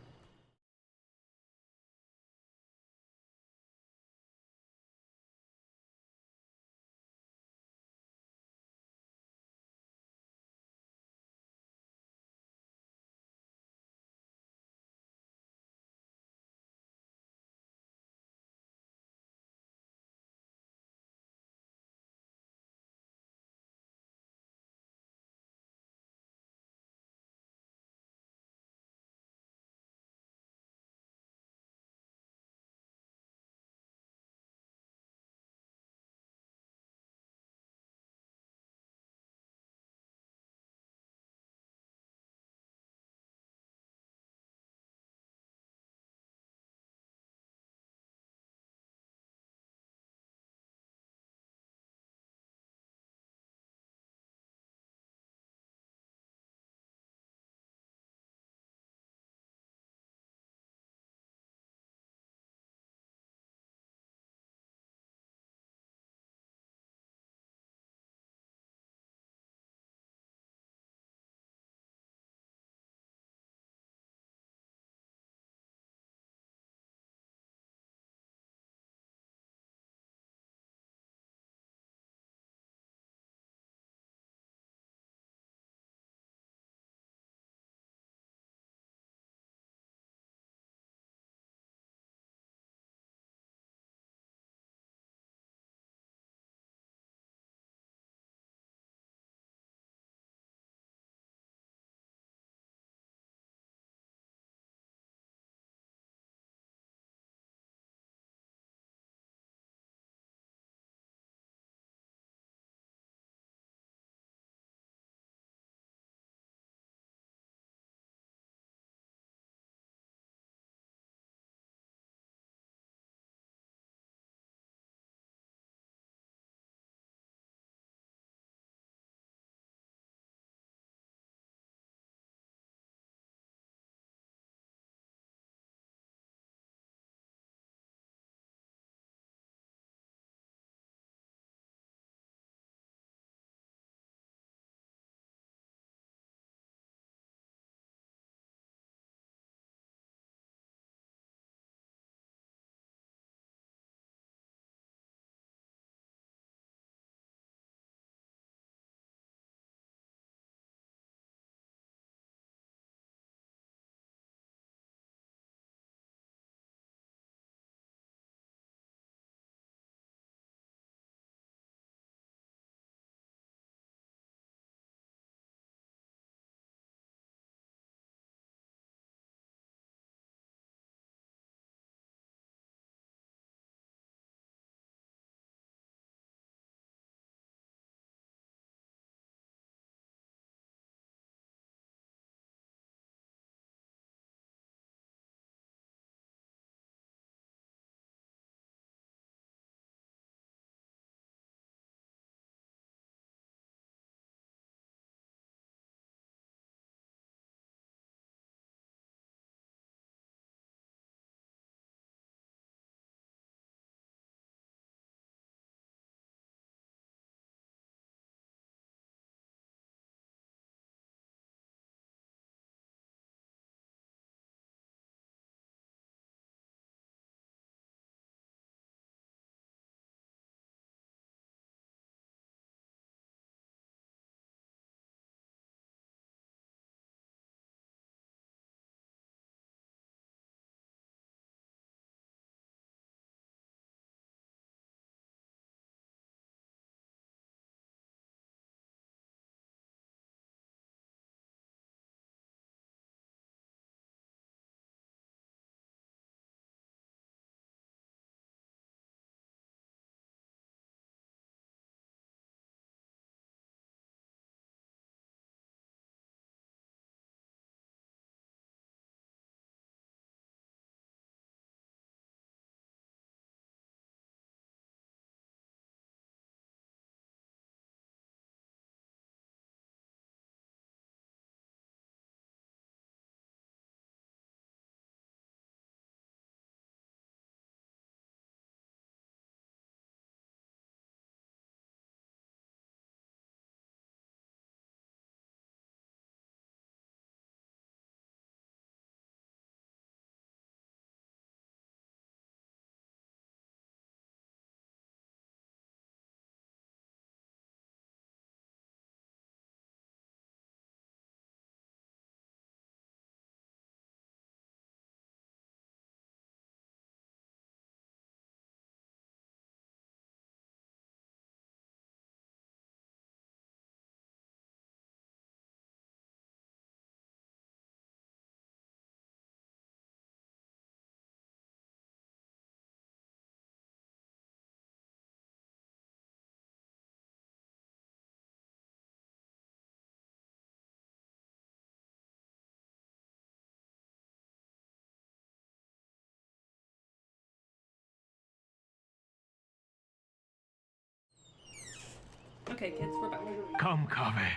Okay, kids, we're back. Come, Kaveh.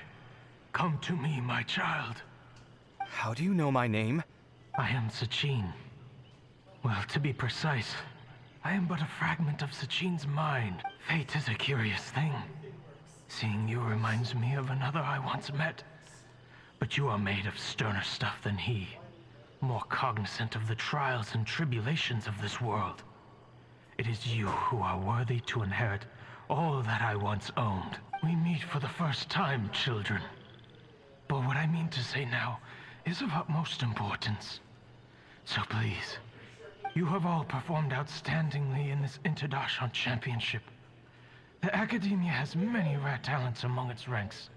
Come to me, my child. How do you know my name? I am Sachin. Well, to be precise, I am but a fragment of Sachin's mind. Fate is a curious thing. Seeing you reminds me of another I once met. But you are made of sterner stuff than he. More cognizant of the trials and tribulations of this world. It is you who are worthy to inherit all that I once owned. We meet for the first time, children. But what I mean to say now is of utmost importance. So please, you have all performed outstandingly in this Interdarshan Championship. The Academia has many rare talents among its ranks,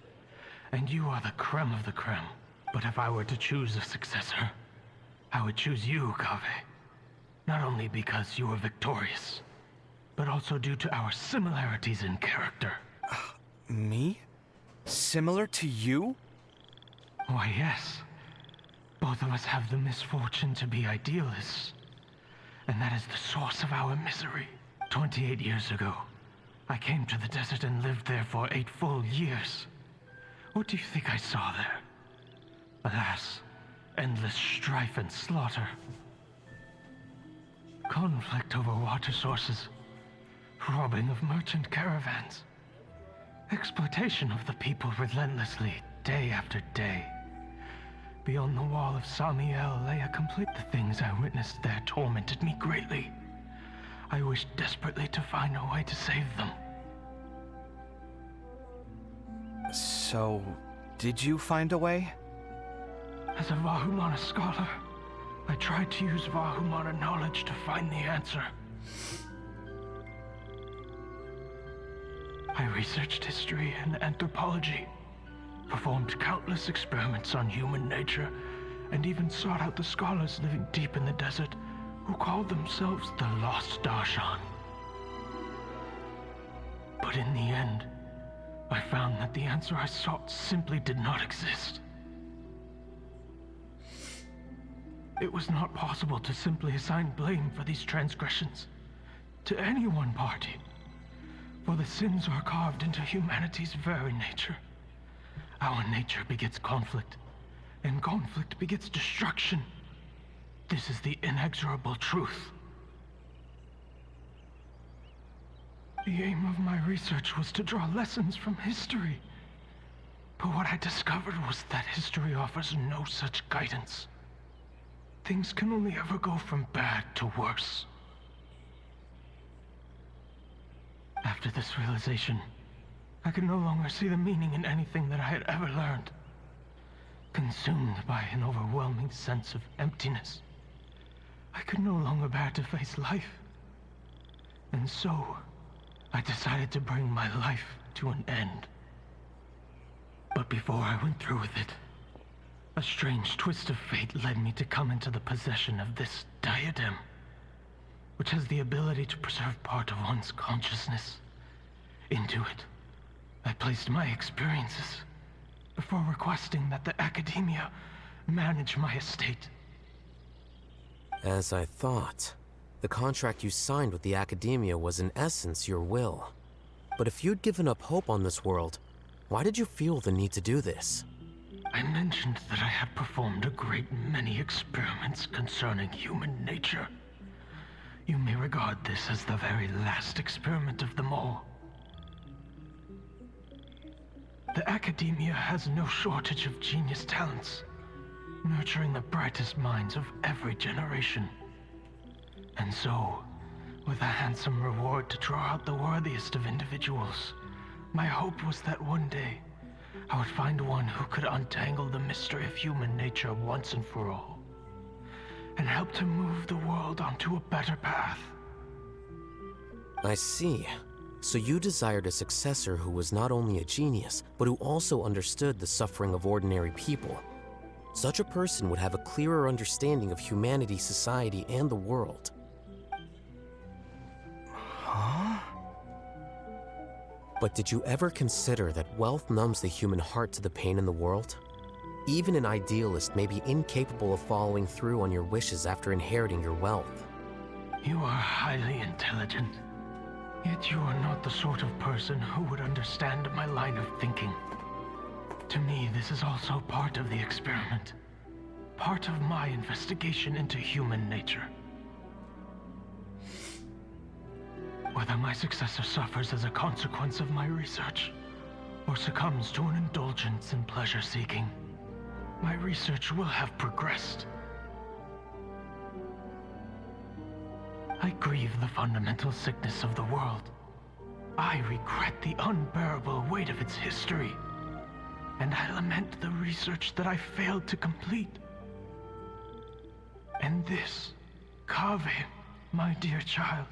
and you are the creme of the creme. But if I were to choose a successor, I would choose you, Kaveh. Not only because you were victorious, but also due to our similarities in character. Me? Similar to you? Why, yes. Both of us have the misfortune to be idealists. And that is the source of our misery. 28 years ago, I came to the desert and lived there for 8 full years. What do you think I saw there? Alas, endless strife and slaughter. Conflict over water sources. Robbing of merchant caravans. Exploitation of the people relentlessly, day after day. Beyond the wall of Samiel lay a complete. The things I witnessed there tormented me greatly. I wished desperately to find a way to save them. So, did you find a way? As a Vahumana scholar, I tried to use Vahumana knowledge to find the answer. I researched history and anthropology, performed countless experiments on human nature, and even sought out the scholars living deep in the desert who called themselves the Lost Darshan. But in the end, I found that the answer I sought simply did not exist. It was not possible to simply assign blame for these transgressions to any one party, for the sins are carved into humanity's very nature. Our nature begets conflict, and conflict begets destruction. This is the inexorable truth. The aim of my research was to draw lessons from history. But what I discovered was that history offers no such guidance. Things can only ever go from bad to worse. After this realization, I could no longer see the meaning in anything that I had ever learned. Consumed by an overwhelming sense of emptiness, I could no longer bear to face life. And so, I decided to bring my life to an end. But before I went through with it, a strange twist of fate led me to come into the possession of this diadem, which has the ability to preserve part of one's consciousness. Into it, I placed my experiences before requesting that the Academia manage my estate. As I thought, the contract you signed with the Academia was in essence your will. But if you'd given up hope on this world, why did you feel the need to do this? I mentioned that I had performed a great many experiments concerning human nature. You may regard this as the very last experiment of them all. The Academia has no shortage of genius talents, nurturing the brightest minds of every generation. And so, with a handsome reward to draw out the worthiest of individuals, my hope was that one day, I would find one who could untangle the mystery of human nature once and for all, and help to move the world onto a better path. I see. So you desired a successor who was not only a genius, but who also understood the suffering of ordinary people. Such a person would have a clearer understanding of humanity, society, and the world. Huh? But did you ever consider that wealth numbs the human heart to the pain in the world? Even an idealist may be incapable of following through on your wishes after inheriting your wealth. You are highly intelligent. Yet you are not the sort of person who would understand my line of thinking. To me, this is also part of the experiment. Part of my investigation into human nature. Whether my successor suffers as a consequence of my research, or succumbs to an indulgence in pleasure-seeking, my research will have progressed. I grieve the fundamental sickness of the world. I regret the unbearable weight of its history. And I lament the research that I failed to complete. And this, Kaveh, my dear child,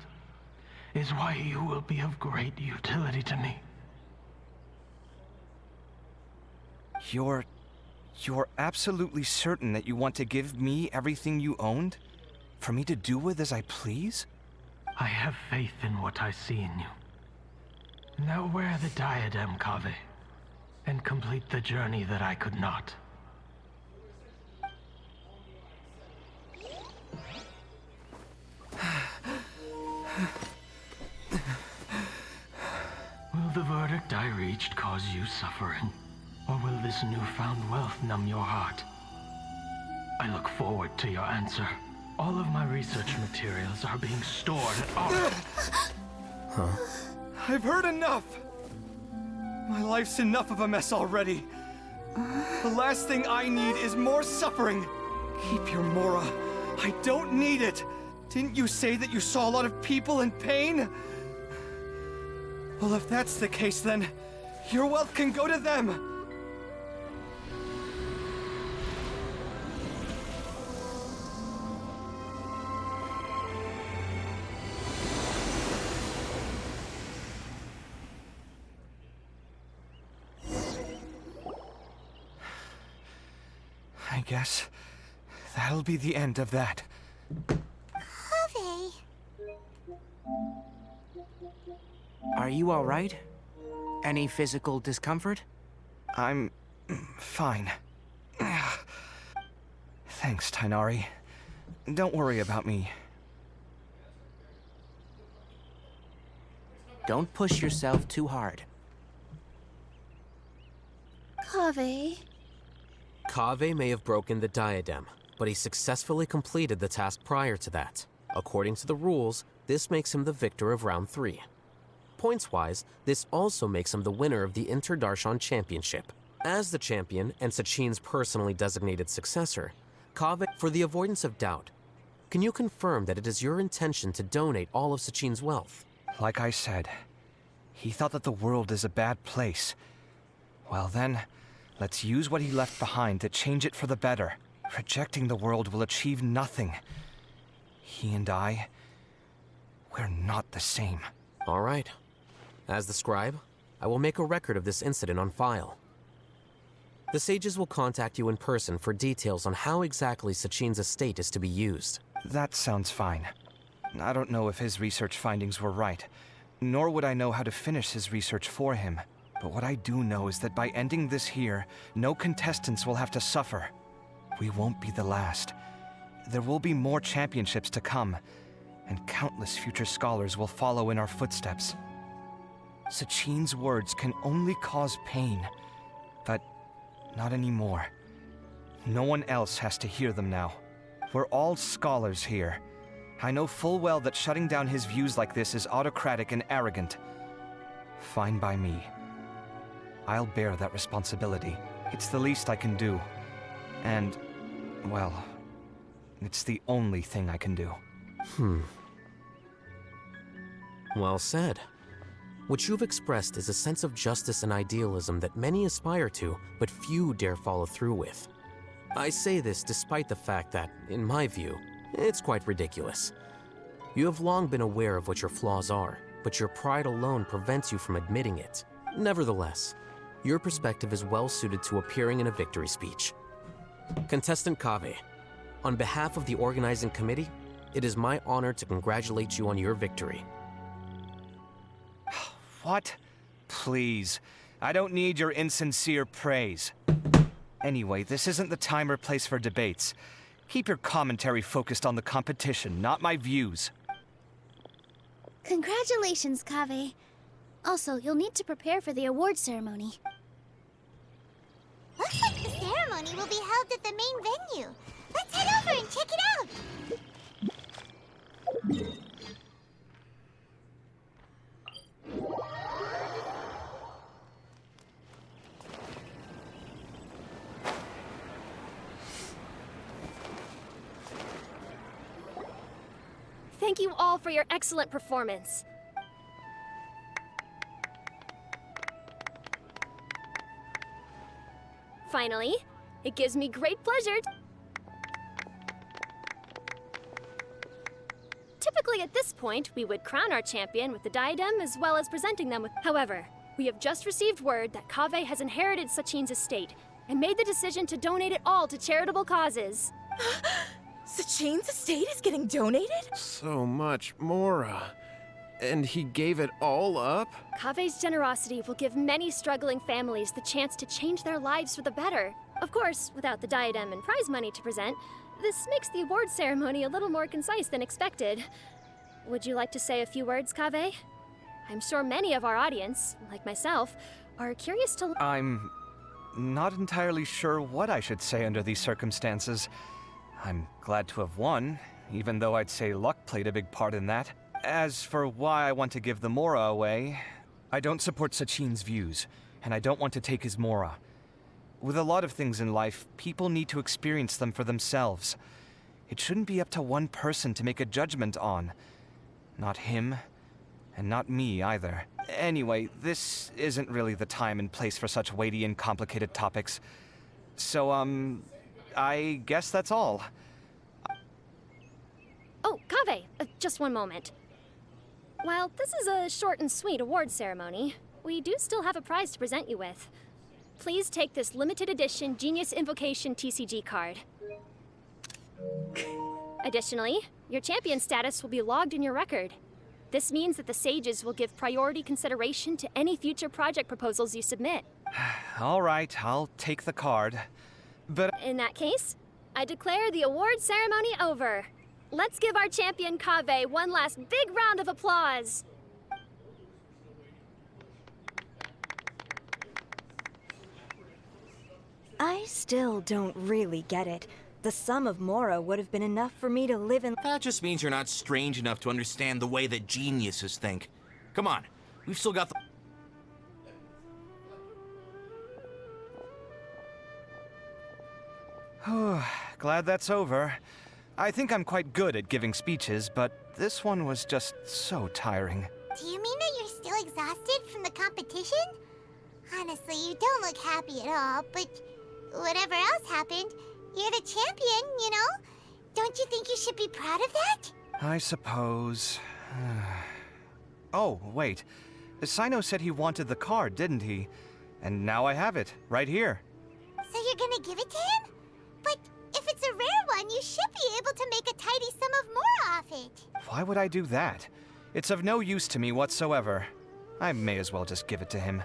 is why you will be of great utility to me. You're absolutely certain that you want to give me everything you owned? For me to do with as I please? I have faith in what I see in you. Now wear the diadem, Kaveh, and complete the journey that I could not. Will the verdict I reached cause you suffering? Or will this newfound wealth numb your heart? I look forward to your answer. All of my research materials are being stored at Arctis. Huh? I've heard enough! My life's enough of a mess already. The last thing I need is more suffering. Keep your Mora. I don't need it. Didn't you say that you saw a lot of people in pain? Well, if that's the case, then your wealth can go to them. I guess that'll be the end of that. Kaveh. Are you all right? Any physical discomfort? I'm fine. Thanks, Tainari. Don't worry about me. Don't push yourself too hard. Kaveh. Kaveh may have broken the diadem, but he successfully completed the task prior to that. According to the rules, this makes him the victor of round 3. Points-wise, this also makes him the winner of the Interdarshan Championship. As the champion and Sachin's personally designated successor, Kaveh, for the avoidance of doubt, can you confirm that it is your intention to donate all of Sachin's wealth? Like I said, he thought that the world is a bad place. Well then, let's use what he left behind to change it for the better. Rejecting the world will achieve nothing. He and I, we're not the same. All right. As the scribe, I will make a record of this incident on file. The sages will contact you in person for details on how exactly Sachin's estate is to be used. That sounds fine. I don't know if his research findings were right, nor would I know how to finish his research for him. But what I do know is that by ending this here, no contestants will have to suffer. We won't be the last. There will be more championships to come, and countless future scholars will follow in our footsteps. Sachin's words can only cause pain, but not anymore. No one else has to hear them now. We're all scholars here. I know full well that shutting down his views like this is autocratic and arrogant. Fine by me. I'll bear that responsibility. It's the least I can do. And, well, it's the only thing I can do. Well said. What you've expressed is a sense of justice and idealism that many aspire to, but few dare follow through with. I say this despite the fact that, in my view, it's quite ridiculous. You have long been aware of what your flaws are, but your pride alone prevents you from admitting it. Nevertheless, your perspective is well suited to appearing in a victory speech. Contestant Kaveh, on behalf of the organizing committee, it is my honor to congratulate you on your victory. What? Please. I don't need your insincere praise. Anyway, this isn't the time or place for debates. Keep your commentary focused on the competition, not my views. Congratulations, Kaveh. Also, you'll need to prepare for the award ceremony. Looks like the ceremony will be held at the main venue. Let's head over and check it out. Thank you all for your excellent performance. Finally, it gives me great pleasure. Typically at this point, we would crown our champion with the diadem as well as presenting them with... However, we have just received word that Kaveh has inherited Sachin's estate and made the decision to donate it all to charitable causes. Sachin's estate is getting donated? So much, Mora. And he gave it all up? Kaveh's generosity will give many struggling families the chance to change their lives for the better. Of course, without the diadem and prize money to present, this makes the award ceremony a little more concise than expected. Would you like to say a few words, Kaveh? I'm sure many of our audience, like myself, are curious to... I'm not entirely sure what I should say under these circumstances. I'm glad to have won, even though I'd say luck played a big part in that. As for why I want to give the Mora away, I don't support Sachin's views, and I don't want to take his Mora. With a lot of things in life, people need to experience them for themselves. It shouldn't be up to one person to make a judgment on. Not him, and not me either. Anyway, this isn't really the time and place for such weighty and complicated topics. So, I guess that's all. Oh, Kaveh, just one moment. While this is a short and sweet award ceremony, we do still have a prize to present you with. Please take this limited edition Genius Invocation TCG card. Additionally, your champion status will be logged in your record. This means that the Sages will give priority consideration to any future project proposals you submit. All right, I'll take the card. But in that case, I declare the award ceremony over. Let's give our champion Kaveh one last big round of applause. I still don't really get it. The sum of Mora would have been enough for me to live in... That just means you're not strange enough to understand the way that geniuses think. Come on, we've still got the... Glad that's over. I think I'm quite good at giving speeches, but this one was just so tiring. Do you mean that you're still exhausted from the competition? Honestly, you don't look happy at all, but whatever else happened, you're the champion, you know? Don't you think you should be proud of that? I suppose. Oh, wait. Sino said he wanted the card, didn't he? And now I have it, right here. So you're gonna give it to him? But if it's a rare one, you should be able to make a tidy sum of Mora off it. Why would I do that? It's of no use to me whatsoever. I may as well just give it to him.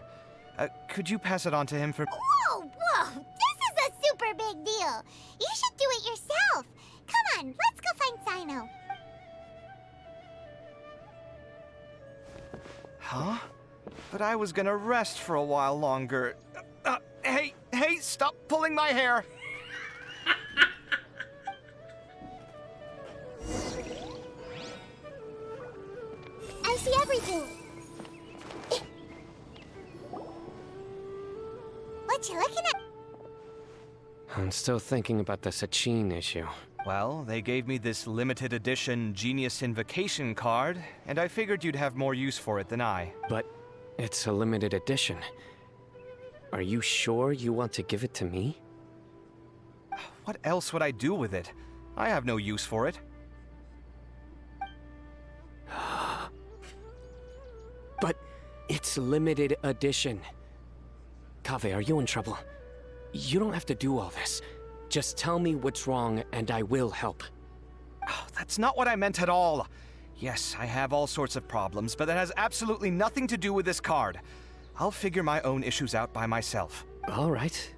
Could you pass it on to him for... Whoa, whoa! This is a super big deal! You should do it yourself! Come on, let's go find Sino. Huh? But I was gonna rest for a while longer. Hey, stop pulling my hair! I see everything. What you looking at? I'm still thinking about the Sachin issue. Well, they gave me this limited edition Genius Invocation card, and I figured you'd have more use for it than I. But it's a limited edition. Are you sure you want to give it to me? What else would I do with it? I have no use for it. But it's limited edition. Kaveh, are you in trouble? You don't have to do all this. Just tell me what's wrong and I will help. Oh, that's not what I meant at all. Yes, I have all sorts of problems, but that has absolutely nothing to do with this card. I'll figure my own issues out by myself. All right.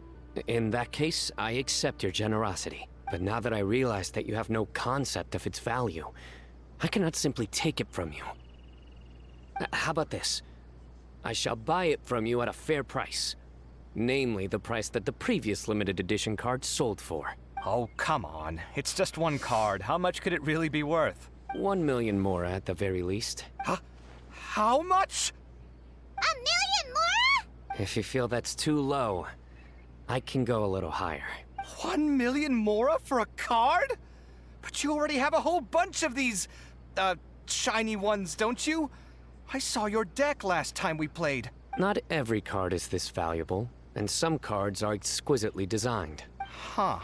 In that case, I accept your generosity. But now that I realize that you have no concept of its value, I cannot simply take it from you. How about this? I shall buy it from you at a fair price. Namely, the price that the previous limited edition card sold for. Oh, come on. It's just one card. How much could it really be worth? 1 million more at the very least. Huh? How much? 1 million more? If you feel that's too low, I can go a little higher. 1 million more for a card? But you already have a whole bunch of these, shiny ones, don't you? I saw your deck last time we played. Not every card is this valuable, and some cards are exquisitely designed. Huh.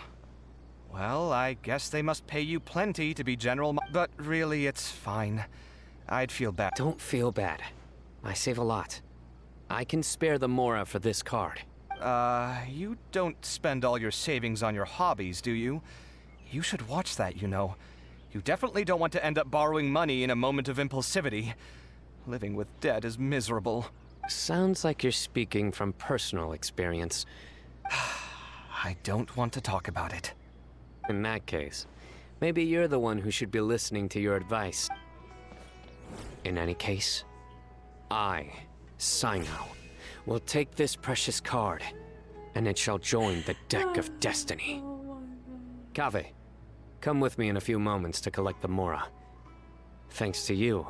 Well, I guess they must pay you plenty to be General but really, it's fine. I'd feel bad. Don't feel bad. I save a lot. I can spare the Mora for this card. You don't spend all your savings on your hobbies, do you? You should watch that, you know. You definitely don't want to end up borrowing money in a moment of impulsivity. Living with debt is miserable. Sounds like you're speaking from personal experience. I don't want to talk about it. In that case, maybe you're the one who should be listening to your advice. In any case, I, Sino, will take this precious card, and it shall join the deck of destiny. Kaveh, come with me in a few moments to collect the Mora. Thanks to you,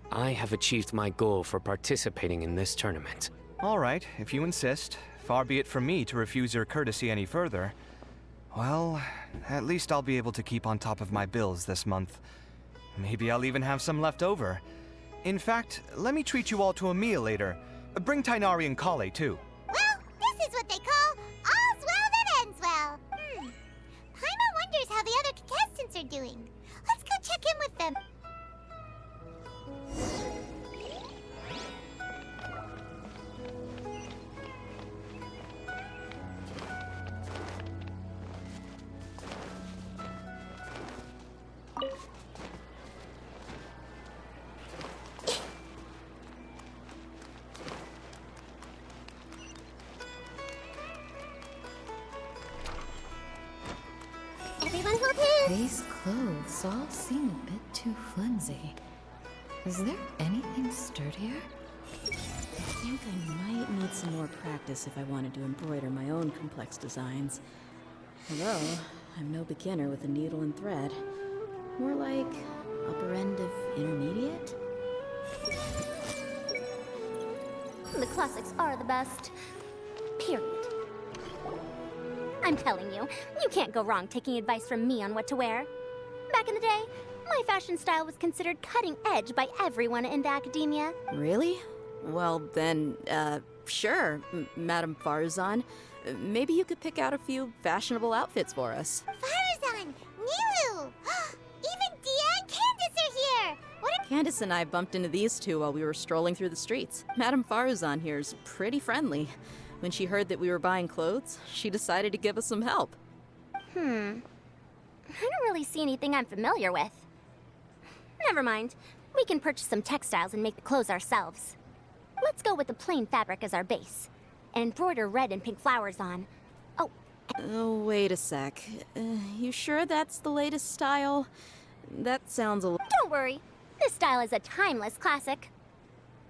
I have achieved my goal for participating in this tournament. All right, if you insist. Far be it from me to refuse your courtesy any further. Well, at least I'll be able to keep on top of my bills this month. Maybe I'll even have some left over. In fact, let me treat you all to a meal later. Bring Tainari and Kale, too. Well, this is what they call all's well that ends well. Paimon wonders how the other contestants are doing. Let's go check in with them. Everyone hold hands. These clothes all seem a bit too flimsy. Is there anything sturdier? I think I might need some more practice if I wanted to embroider my own complex designs. Although, I'm no beginner with a needle and thread. More like upper end of intermediate? The classics are the best. Period. I'm telling you, you can't go wrong taking advice from me on what to wear. Back in the day, my fashion style was considered cutting edge by everyone in the academia. Really? Well then, sure, Madame Farzan. Maybe you could pick out a few fashionable outfits for us. Farzan! Nilu! Even Dia and Candace are here! What a— Candace and I bumped into these two while we were strolling through the streets. Madame Farzan here's pretty friendly. When she heard that we were buying clothes, she decided to give us some help. I don't really see anything I'm familiar with. Never mind. We can purchase some textiles and make the clothes ourselves. Let's go with the plain fabric as our base, and embroider red and pink flowers on. Oh, wait a sec. You sure that's the latest style? That sounds a little— Don't worry. This style is a timeless classic.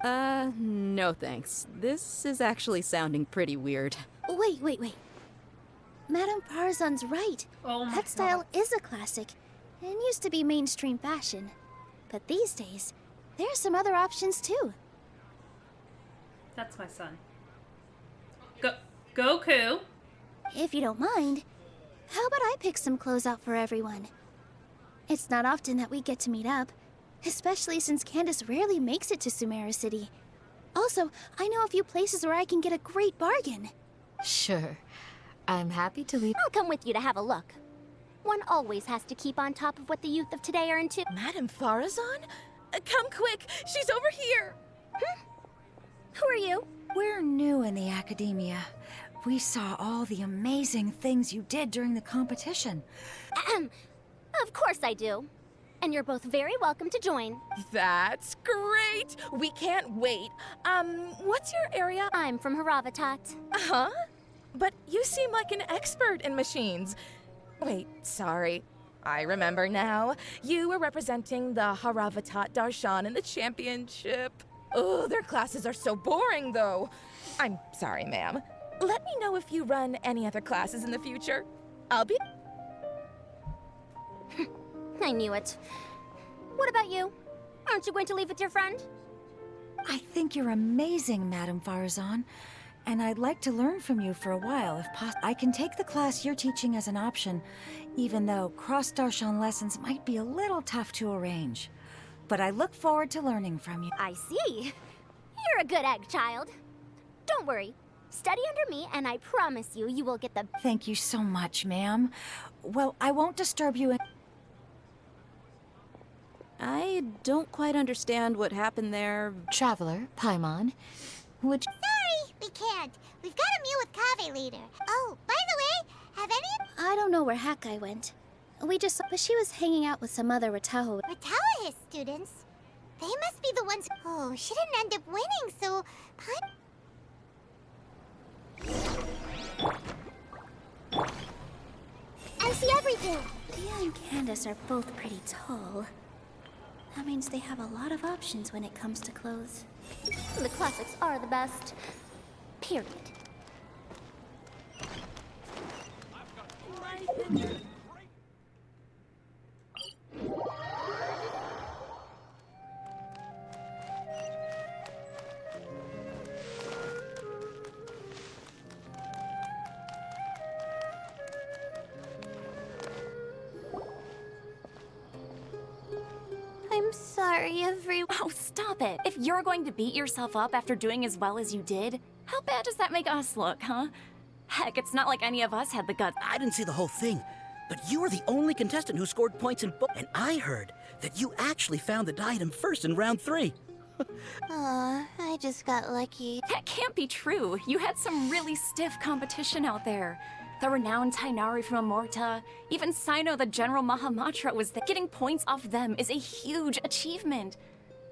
No thanks. This is actually sounding pretty weird. Wait. Madame Farzan's right. That style is a classic, and used to be mainstream fashion. But these days, there are some other options too. That's my son. Goku! If you don't mind, how about I pick some clothes out for everyone? It's not often that we get to meet up, especially since Candace rarely makes it to Sumeru City. Also, I know a few places where I can get a great bargain. Sure. I'm happy to lead. I'll come with you to have a look. One always has to keep on top of what the youth of today are into. Madame Farazan? Come quick! She's over here! Who are you? We're new in the academia. We saw all the amazing things you did during the competition. Of course I do. And you're both very welcome to join. That's great! We can't wait. What's your area? I'm from Haravatat. Huh? But you seem like an expert in machines. Wait, sorry. I remember now. You were representing the Haravatat Darshan in the championship. Oh, their classes are so boring, though. I'm sorry, ma'am. Let me know if you run any other classes in the future. I'll be... I knew it. What about you? Aren't you going to leave with your friend? I think you're amazing, Madame Farazan, and I'd like to learn from you for a while if possible. I can take the class you're teaching as an option, even though cross-Darshan lessons might be a little tough to arrange. But I look forward to learning from you. I see. You're a good egg, child. Don't worry. Study under me, and I promise you, you will get the... Thank you so much, ma'am. Well, I won't disturb you. I don't quite understand what happened there. Traveler, Paimon, would... Sorry, we can't. We've got a meal with Kaveh later. Oh, by the way, have any... I don't know where Hakai went. We just saw, but she was hanging out with some other Rataho. Rataho students? They must be the ones... Oh, she didn't end up winning, so... I see everything! Dia and Candace are both pretty tall. That means they have a lot of options when it comes to clothes. The classics are the best. Period. I'm sorry, everyone. Oh, stop it. If you're going to beat yourself up after doing as well as you did, how bad does that make us look, huh? Heck, it's not like any of us had the guts. I didn't see the whole thing, but you were the only contestant who scored points in both. And I heard that you actually found the diadem first in round 3. Aw, I just got lucky. That can't be true. You had some really stiff competition out there. The renowned Tainari from Amorta, even Sino the General Mahamatra was there. Getting points off them is a huge achievement.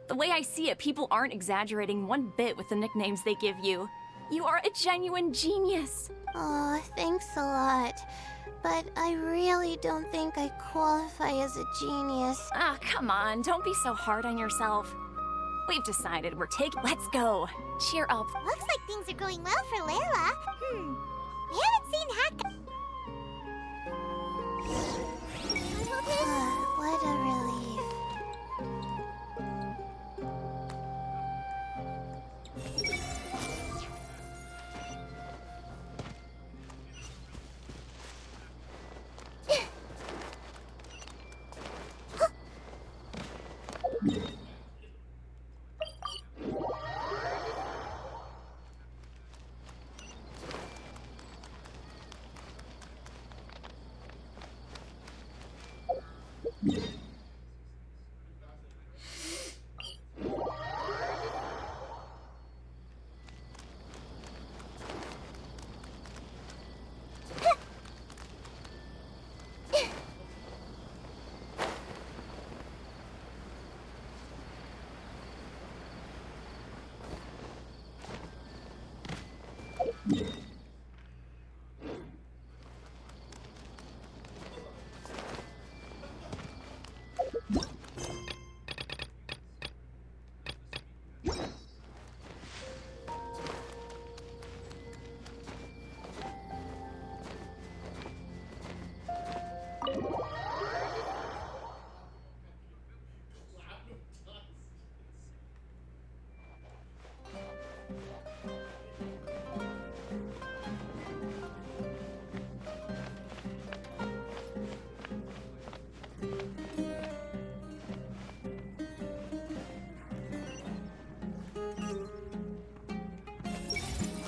The way I see it, people aren't exaggerating one bit with the nicknames they give you. You are a genuine genius. Aw, thanks a lot. But I really don't think I qualify as a genius. Ah, come on, don't be so hard on yourself. We've decided we're taking... Let's go. Cheer up. Looks like things are going well for Layla. We haven't seen Hakai. What a relief.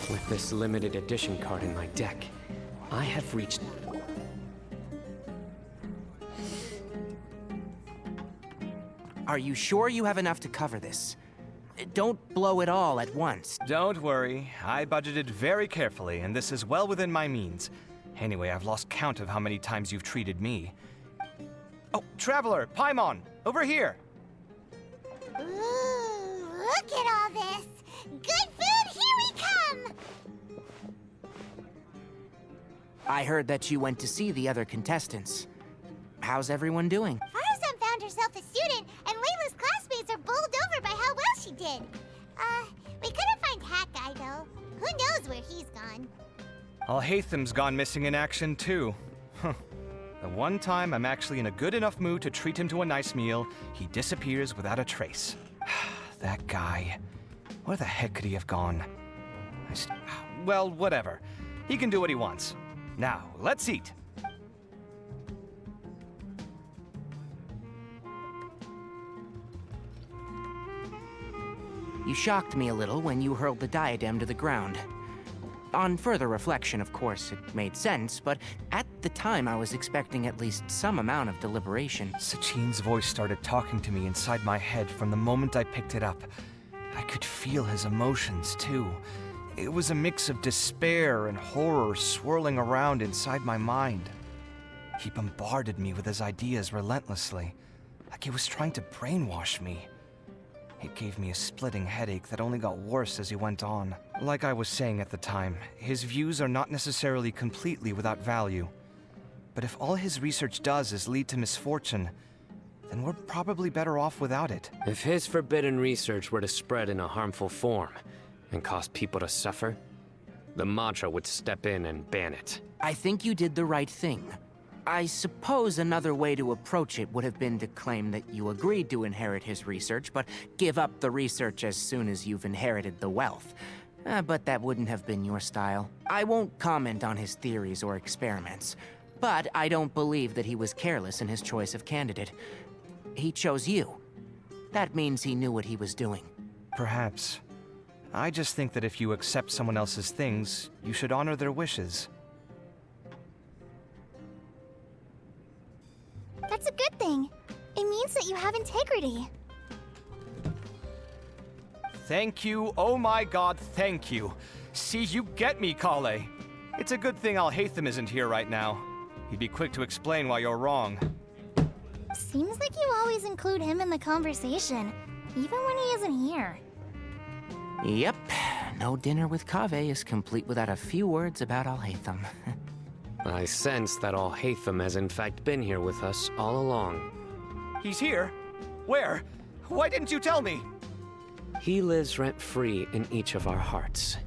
With this limited edition card in my deck, I have reached... Are you sure you have enough to cover this? Don't blow it all at once. Don't worry. I budgeted very carefully, and this is well within my means. Anyway, I've lost count of how many times you've treated me. Oh, Traveler, Paimon, over here! Ooh, look at all this! Good food, here we come! I heard that you went to see the other contestants. How's everyone doing? Farazan found herself a student, and Layla's classmates are bowled over by how well she did. Who knows where he's gone? Alhaitham's gone missing in action too. Huh. The one time I'm actually in a good enough mood to treat him to a nice meal, he disappears without a trace. That guy. Where the heck could he have gone? Well, whatever. He can do what he wants. Now, let's eat. You shocked me a little when you hurled the diadem to the ground. On further reflection, of course, it made sense, but at the time I was expecting at least some amount of deliberation. Sachine's voice started talking to me inside my head from the moment I picked it up. I could feel his emotions, too. It was a mix of despair and horror swirling around inside my mind. He bombarded me with his ideas relentlessly, like he was trying to brainwash me. It gave me a splitting headache that only got worse as he went on. Like I was saying at the time, his views are not necessarily completely without value. But if all his research does is lead to misfortune, then we're probably better off without it. If his forbidden research were to spread in a harmful form and cause people to suffer, the Madra would step in and ban it. I think you did the right thing. I suppose another way to approach it would have been to claim that you agreed to inherit his research, but give up the research as soon as you've inherited the wealth. But that wouldn't have been your style. I won't comment on his theories or experiments, but I don't believe that he was careless in his choice of candidate. He chose you. That means he knew what he was doing. Perhaps. I just think that if you accept someone else's things, you should honor their wishes. That's a good thing. It means that you have integrity. Thank you, oh my god, thank you. See, you get me, Kaveh. It's a good thing Alhaitham isn't here right now. He'd be quick to explain why you're wrong. Seems like you always include him in the conversation, even when he isn't here. Yep, no dinner with Kaveh is complete without a few words about Alhaitham. I sense that Alhaitham has in fact been here with us all along. He's here? Where? Why didn't you tell me? He lives rent-free in each of our hearts.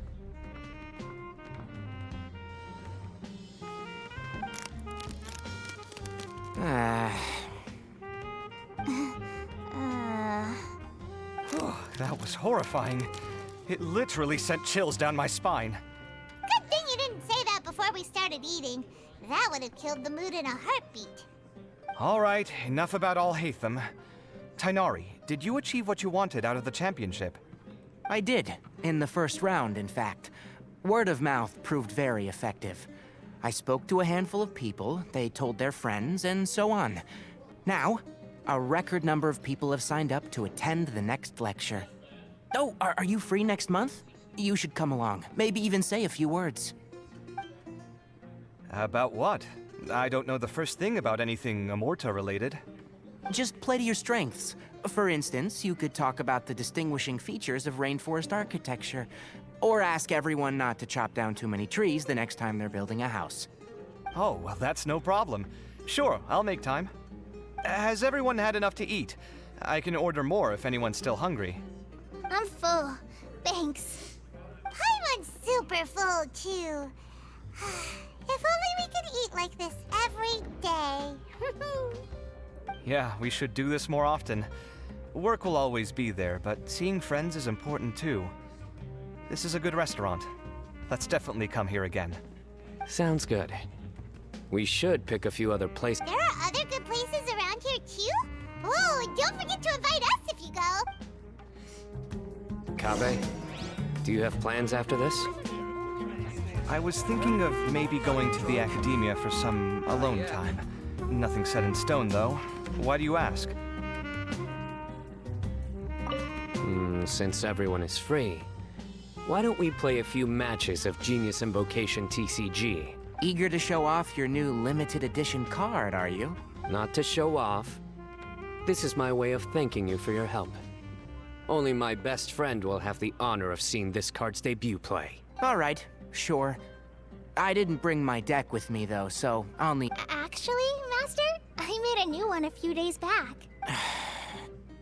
That was horrifying. It literally sent chills down my spine. Good thing you didn't say that before we started eating. That would have killed the mood in a heartbeat. All right, enough about Alhaitham. Tighnari, did you achieve what you wanted out of the championship? I did, in the first round, in fact. Word of mouth proved very effective. I spoke to a handful of people, they told their friends, and so on. Now, a record number of people have signed up to attend the next lecture. Oh, are you free next month? You should come along, maybe even say a few words. About what? I don't know the first thing about anything Amorta-related. Just play to your strengths. For instance, you could talk about the distinguishing features of rainforest architecture, or ask everyone not to chop down too many trees the next time they're building a house. Oh, well, that's no problem. Sure, I'll make time. Has everyone had enough to eat? I can order more if anyone's still hungry. I'm full. Thanks. Paimon's super full, too. If only we could eat like this every day. Yeah, we should do this more often. Work will always be there, but seeing friends is important too. This is a good restaurant. Let's definitely come here again. Sounds good. We should pick a few other places. There are other good places around here too? Oh, and don't forget to invite us if you go. Kaveh, do you have plans after this? I was thinking of maybe going to the academia for some alone time. Nothing set in stone, though. Why do you ask? Since everyone is free, why don't we play a few matches of Genius Invocation TCG? Eager to show off your new limited edition card, are you? Not to show off. This is my way of thanking you for your help. Only my best friend will have the honor of seeing this card's debut play. All right, sure. I didn't bring my deck with me, though, so I'll need... Actually, Master, I made a new one a few days back.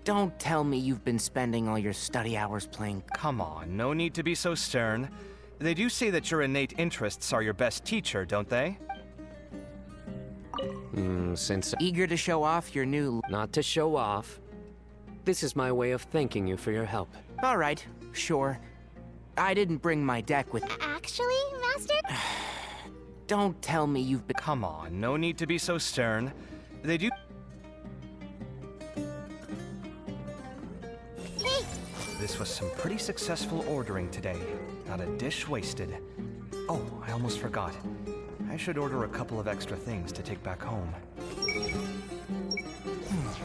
Don't tell me you've been spending all your study hours playing... Come on, no need to be so stern. They do say that your innate interests are your best teacher, don't they? Since... Eager to show off your new... Not to show off. This is my way of thanking you for your help. All right, sure. I didn't bring my deck with... Actually, Master? Don't tell me you've been... Come on, no need to be so stern. They do... Hey! This was some pretty successful ordering today. Not a dish wasted. Oh, I almost forgot. I should order a couple of extra things to take back home.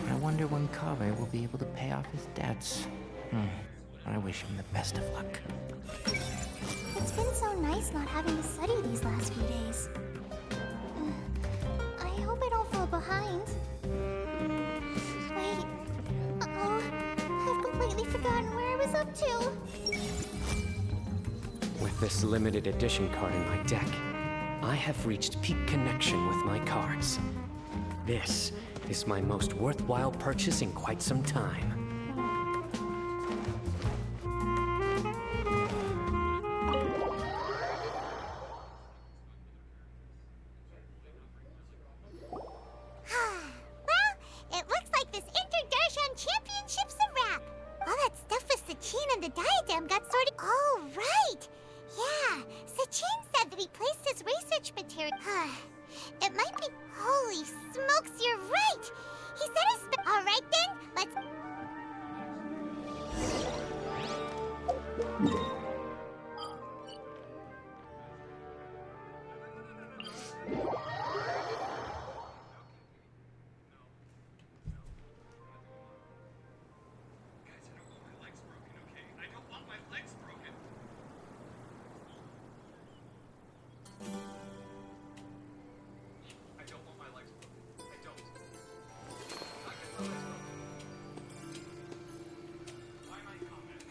I wonder when Kaveh will be able to pay off his debts. I wish him the best of luck. It's been so nice not having to study these last few days. I hope I don't fall behind. Wait. Uh-oh. I've completely forgotten where I was up to. With this limited edition card in my deck, I have reached peak connection with my cards. This is my most worthwhile purchase in quite some time. Well, it looks like this Interdarshan Championship's a wrap. All that stuff with Sachin and the diadem got sorted. Oh, right. Yeah, Sachin said that he placed his research material. It might be... Holy smokes, you're right! He said his... All right then, let's...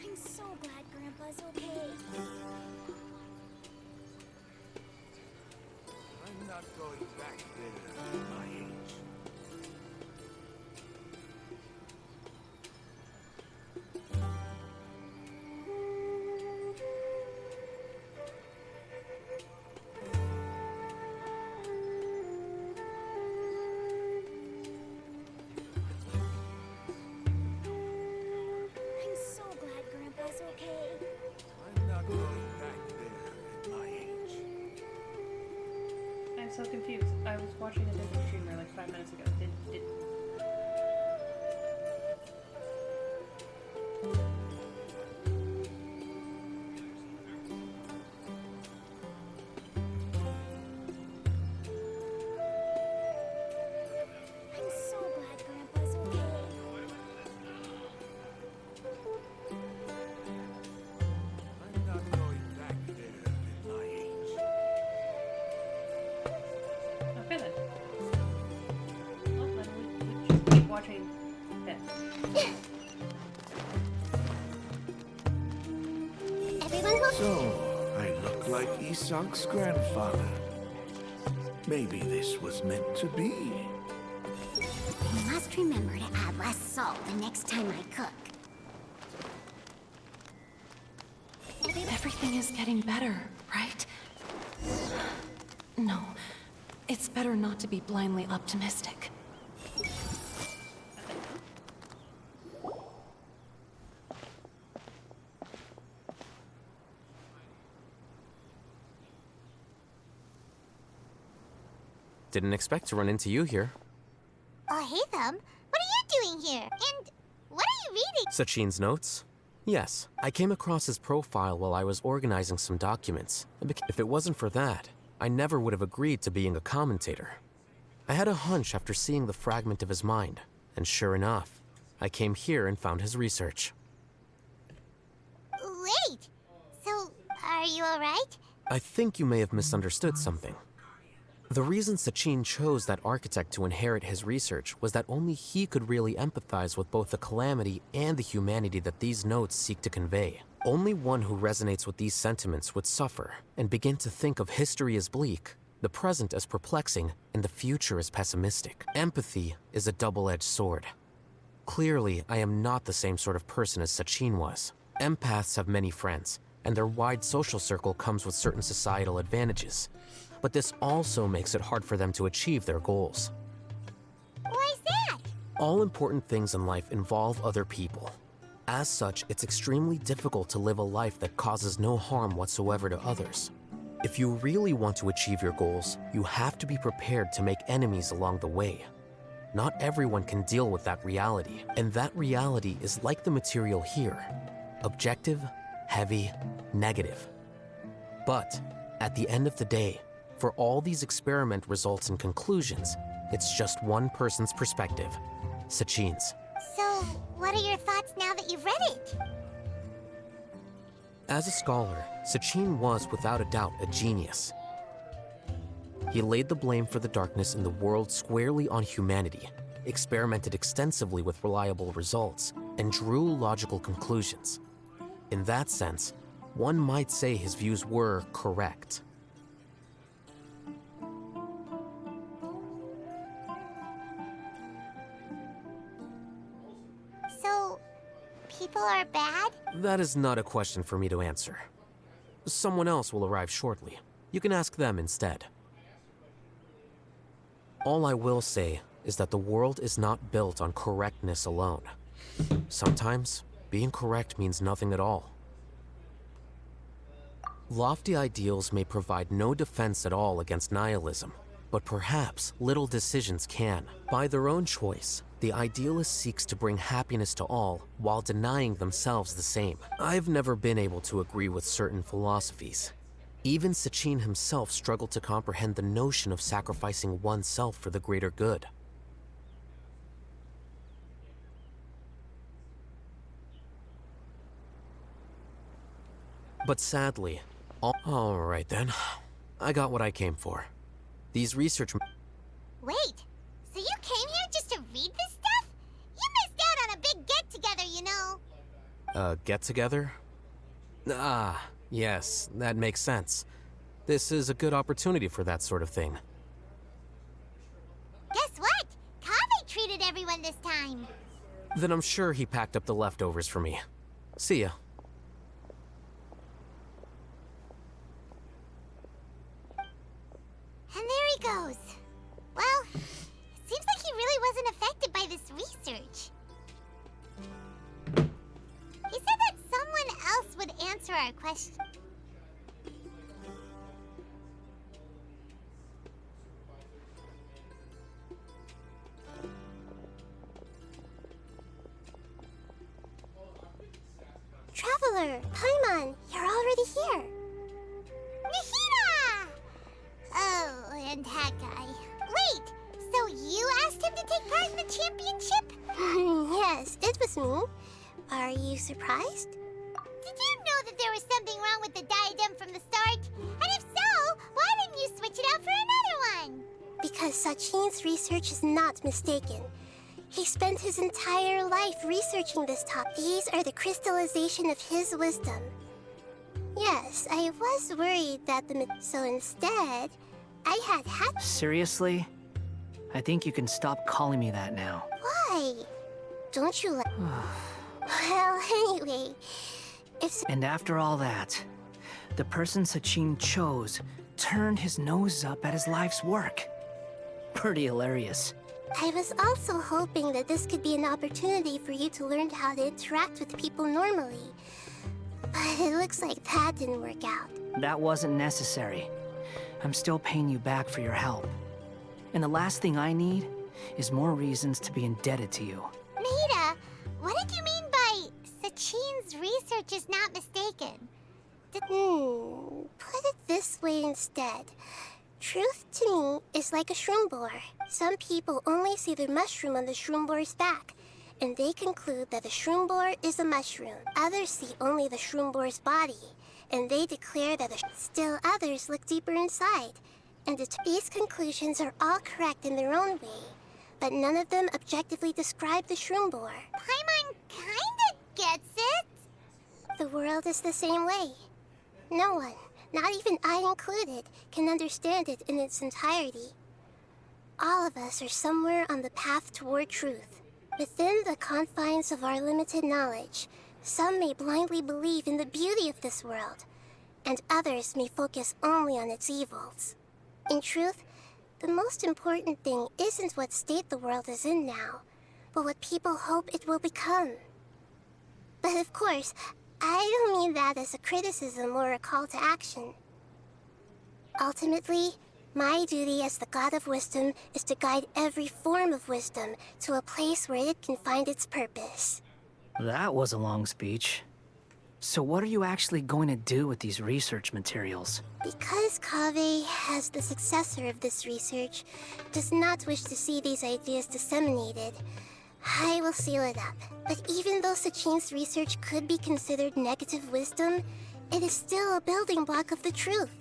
I'm so glad Grandpa's okay. I'm not going back there at my age. I'm so glad Grandpa's okay. I'm not going back there at my age. I'm so confused. I was watching a different streamer like 5 minutes ago. Did... I'm so glad Grandpa's okay. I'm not going back there at my age. Okay then. Well, then we should keep watching this. Everyone will... So, I look like Isak's grandfather. Maybe this was meant to be. I must remember to add less salt the next time I cook. Everything is getting better, right? No, it's better not to be blindly optimistic. Didn't expect to run into you here. Oh, hey, Thumb. What are you doing here? And what are you reading? Sachin's notes? Yes, I came across his profile while I was organizing some documents. If it wasn't for that, I never would have agreed to being a commentator. I had a hunch after seeing the fragment of his mind, and sure enough, I came here and found his research. Wait. So, are you alright? I think you may have misunderstood something. The reason Sachin chose that architect to inherit his research was that only he could really empathize with both the calamity and the humanity that these notes seek to convey. Only one who resonates with these sentiments would suffer and begin to think of history as bleak, the present as perplexing, and the future as pessimistic. Empathy is a double-edged sword. Clearly, I am not the same sort of person as Sachin was. Empaths have many friends, and their wide social circle comes with certain societal advantages. But this also makes it hard for them to achieve their goals. Why is that? All important things in life involve other people. As such, it's extremely difficult to live a life that causes no harm whatsoever to others. If you really want to achieve your goals, you have to be prepared to make enemies along the way. Not everyone can deal with that reality, and that reality is like the material here: objective, heavy, negative. But at the end of the day, for all these experiment results and conclusions, it's just one person's perspective, Sachin's. So, what are your thoughts now that you've read it? As a scholar, Sachin was without a doubt a genius. He laid the blame for the darkness in the world squarely on humanity, experimented extensively with reliable results, and drew logical conclusions. In that sense, one might say his views were correct. So, people are bad? That is not a question for me to answer. Someone else will arrive shortly. You can ask them instead. All I will say is that the world is not built on correctness alone. Sometimes, being correct means nothing at all. Lofty ideals may provide no defense at all against nihilism, but perhaps little decisions can. By their own choice, the idealist seeks to bring happiness to all while denying themselves the same. I've never been able to agree with certain philosophies. Even Sachin himself struggled to comprehend the notion of sacrificing oneself for the greater good. But sadly, all right then. I got what I came for. These research... Wait, so you came here just to read this stuff? You missed out on a big get-together, you know. Get-together? Ah, yes, that makes sense. This is a good opportunity for that sort of thing. Guess what? Kaveh treated everyone this time. Then I'm sure he packed up the leftovers for me. See ya. And there he goes. Well, it seems like he really wasn't affected by this research. He said that someone else would answer our question. Traveler, Paimon, you're already here. Nihira! Oh, and that guy. Wait, so you asked him to take part in the championship? Yes, it was me. Are you surprised? Did you know that there was something wrong with the diadem from the start? And if so, why didn't you switch it out for another one? Because Sachin's research is not mistaken. He spent his entire life researching this topic. These are the crystallization of his wisdom. Yes, I was worried that so instead, I had Seriously? I think you can stop calling me that now. Why? Don't you like... Well, anyway, And after all that, the person Sachin chose turned his nose up at his life's work. Pretty hilarious. I was also hoping that this could be an opportunity for you to learn how to interact with people normally. But it looks like that didn't work out. That wasn't necessary. I'm still paying you back for your help. And the last thing I need is more reasons to be indebted to you. Nita, what did you mean by Sachin's research is not mistaken? Put it this way instead. Truth to me is like a shroom borer. Some people only see the mushroom on the shroom borer's back, and they conclude that the shroom borer is a mushroom. Others see only the shroom borer's body, and they declare that still others look deeper inside. And these conclusions are all correct in their own way, but none of them objectively describe the shroom borer. Paimon kinda gets it. The world is the same way. No one, not even I included, can understand it in its entirety. All of us are somewhere on the path toward truth. Within the confines of our limited knowledge, Some may blindly believe in the beauty of this world, and others may focus only on its evils. In truth, the most important thing isn't what state the world is in now, but what people hope it will become. But of course, I don't mean that as a criticism or a call to action. Ultimately, my duty as the God of Wisdom is to guide every form of wisdom to a place where it can find its purpose. That was a long speech. So what are you actually going to do with these research materials? Because Kaveh, as the successor of this research, does not wish to see these ideas disseminated, I will seal it up. But even though Sachin's research could be considered negative wisdom, it is still a building block of the truth.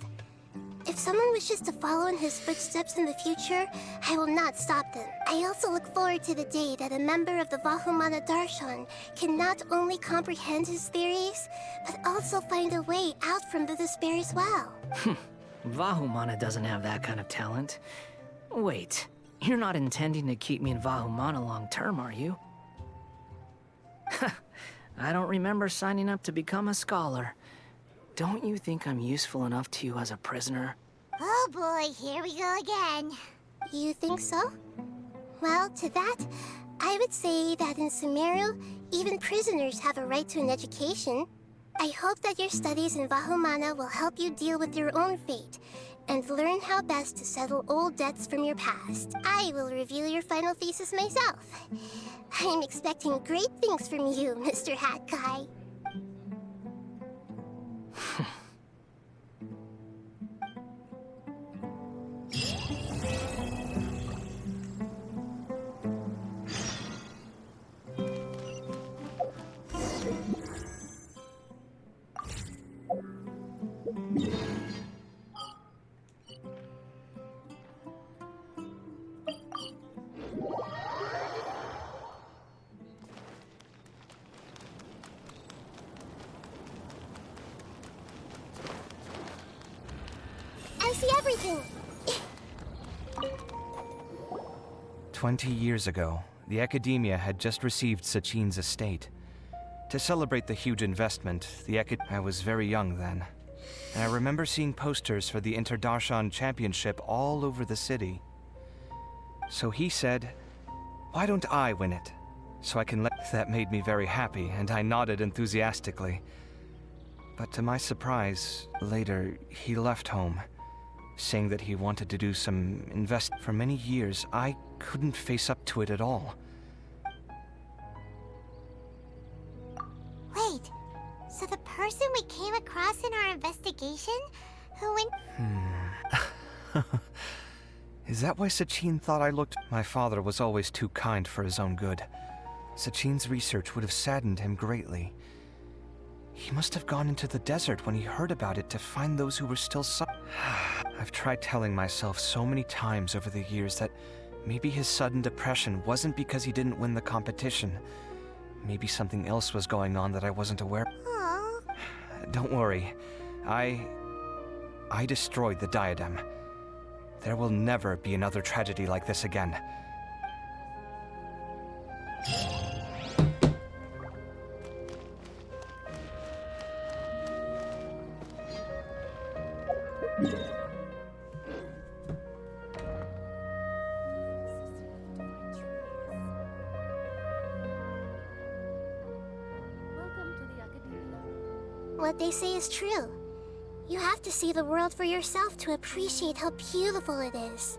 If someone wishes to follow in his footsteps in the future, I will not stop them. I also look forward to the day that a member of the Vahumana Darshan can not only comprehend his theories, but also find a way out from the despair as well. Vahumana doesn't have that kind of talent. Wait, you're not intending to keep me in Vahumana long term, are you? I don't remember signing up to become a scholar. Don't you think I'm useful enough to you as a prisoner? Oh boy, here we go again. You think so? Well, to that, I would say that in Sumeru, even prisoners have a right to an education. I hope that your studies in Vahumana will help you deal with your own fate, and learn how best to settle old debts from your past. I will review your final thesis myself. I'm expecting great things from you, Mr. Hat Guy. I see everything. 20 years ago, the Academia had just received Sachin's estate. To celebrate the huge investment, I was very young then, and I remember seeing posters for the Interdarshan Championship all over the city. So he said, "Why don't I win it? So I can let..." That made me very happy, and I nodded enthusiastically. But to my surprise, later, he left home, saying that he wanted to do some For many years, I couldn't face up to it at all. Wait, so the person we came across in our investigation, who went... Is that why Sachin thought I looked... My father was always too kind for his own good. Sachin's research would have saddened him greatly. He must have gone into the desert when he heard about it to find those who were still I've tried telling myself so many times over the years that maybe his sudden depression wasn't because he didn't win the competition. Maybe something else was going on that I wasn't aware. Don't worry. I destroyed the diadem. There will never be another tragedy like this again. What they say is true. You have to see the world for yourself to appreciate how beautiful it is.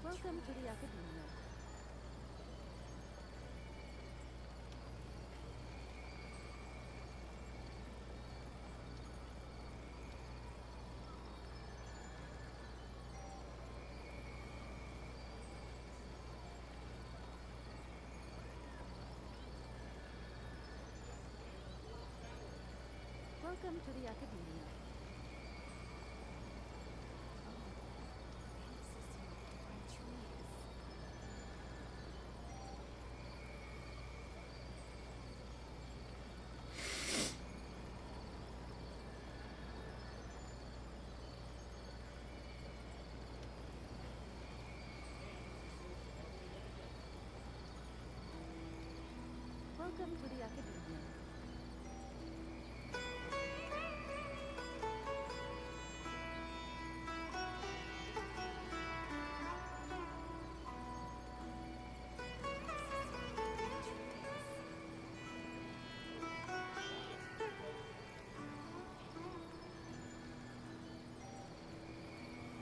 Welcome to the Academia. Welcome to the Academia. Welcome to the Academia.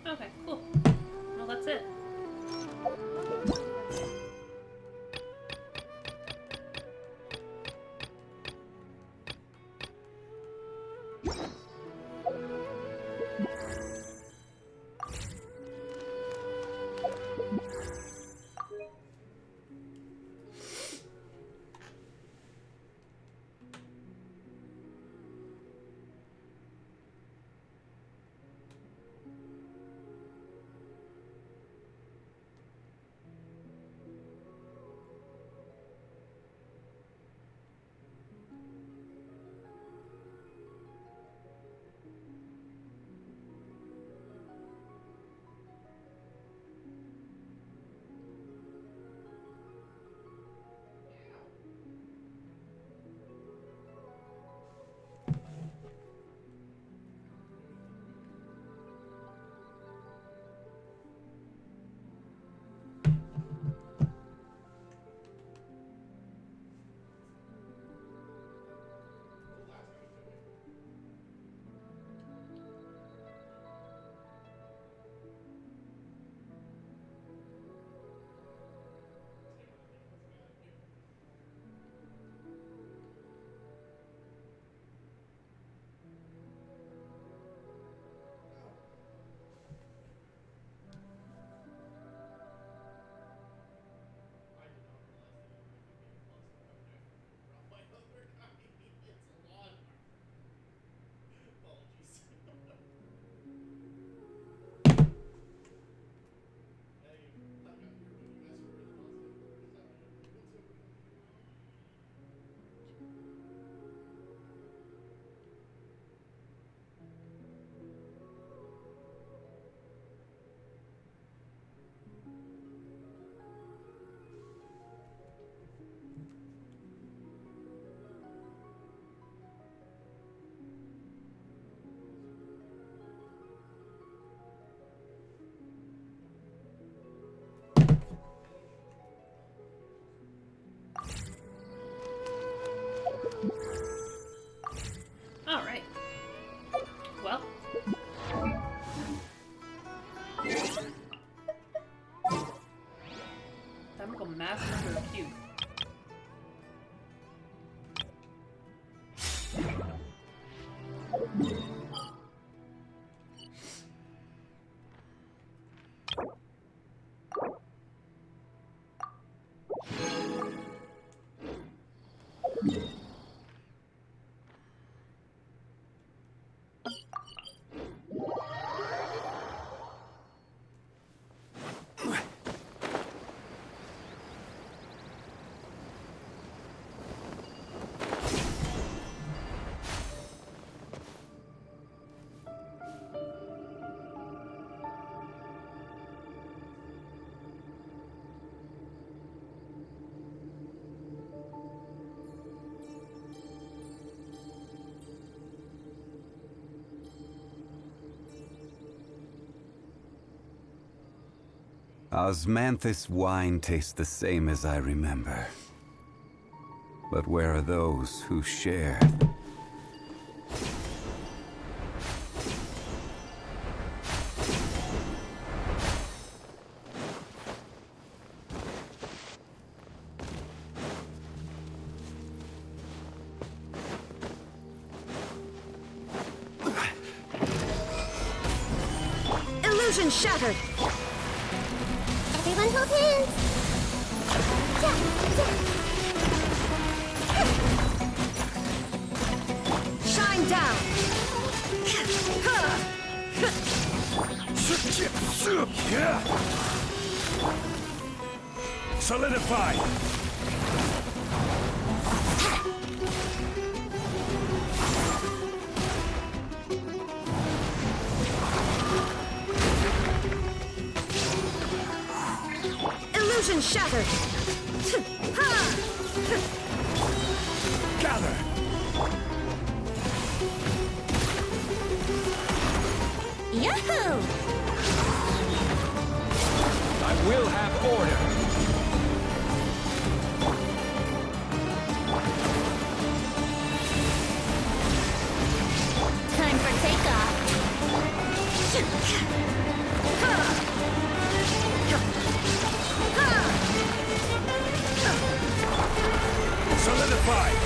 Okay, cool. Well, that's it. Alright. Well. Time to go master her cube. Osmanthus wine tastes the same as I remember. But where are those who shared? Illusion shattered! Everyone hold hands! Shine down! Solidify! Illusion shattered! Solidified!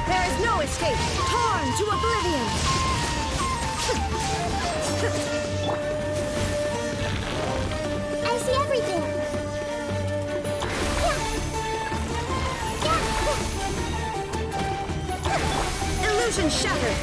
There is no escape! Torn to oblivion! I see everything. Illusion shattered!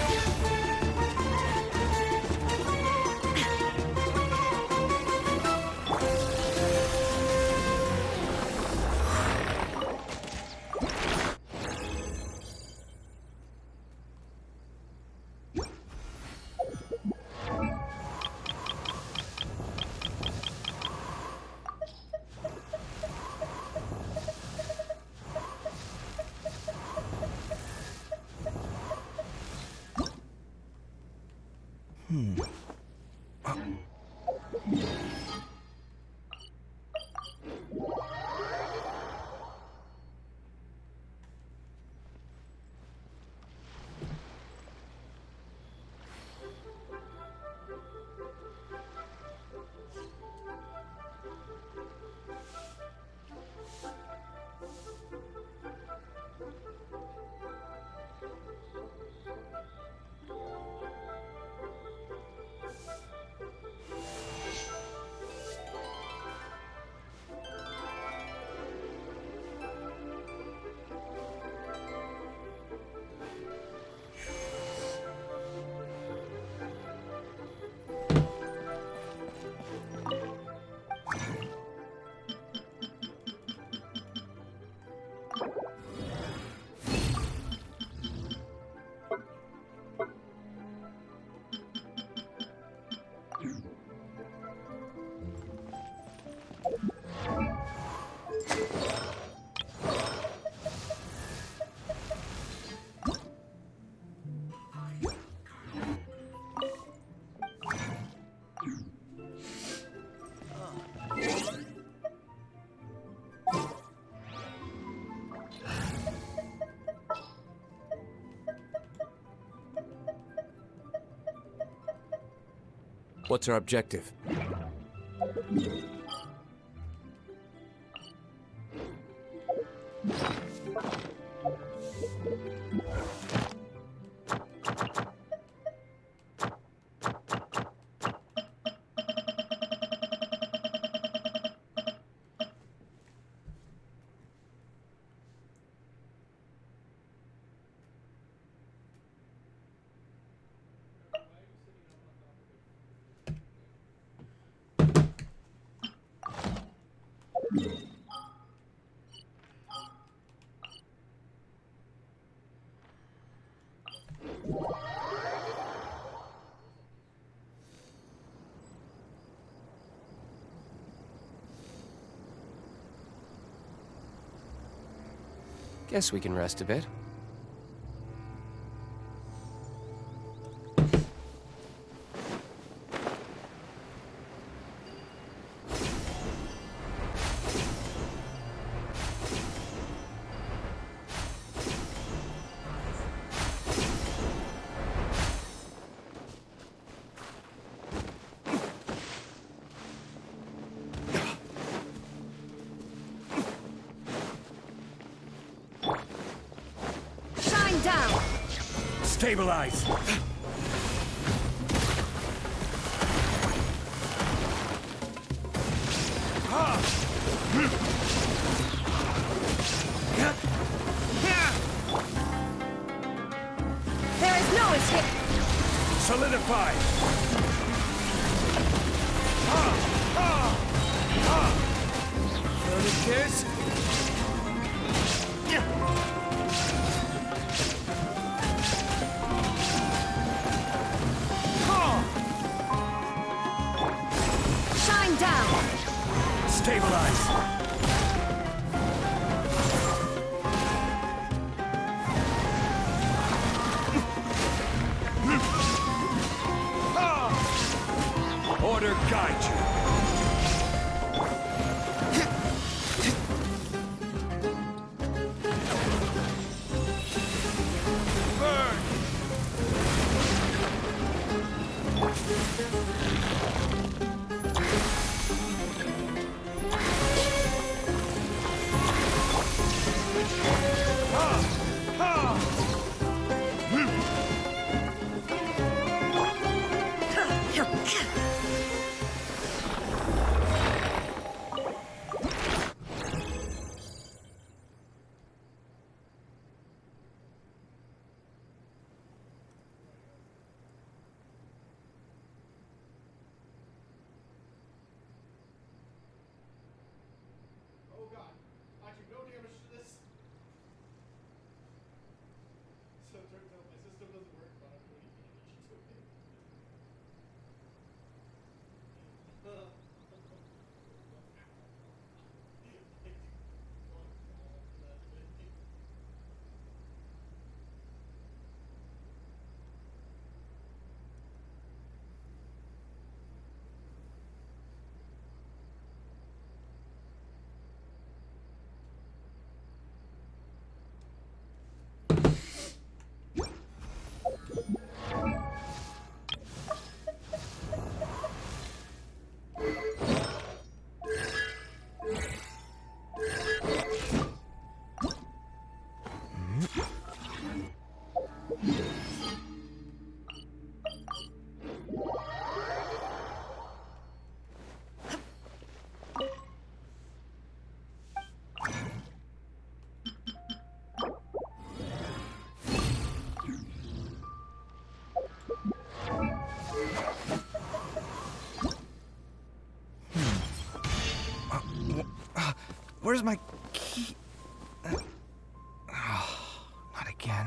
What's our objective? Guess we can rest a bit. Down! Stabilize! There is no escape! Solidify! Feel the kiss? Shine down! Stabilize! Order guide you. Where's my key? Not again.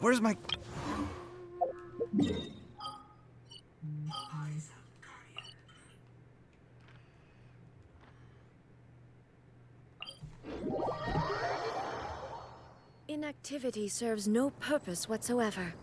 Where's my... Inactivity serves no purpose whatsoever.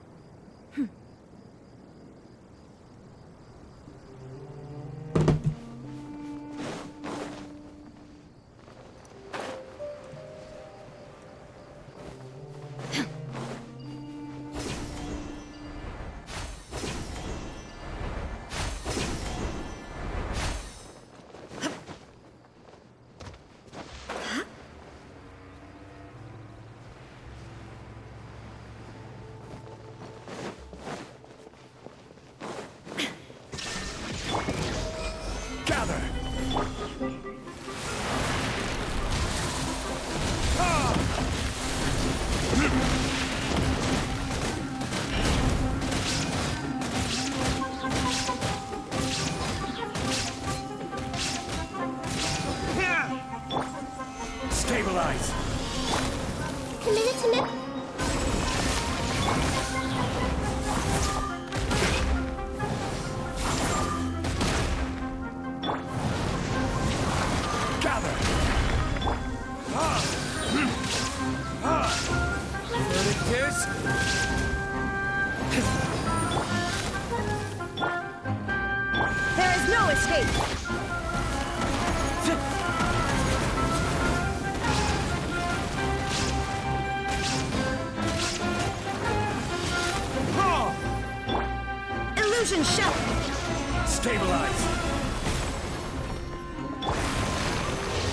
Stabilize! Commit. Gather! There it is! There is no escape! Illusion shell! Stabilize!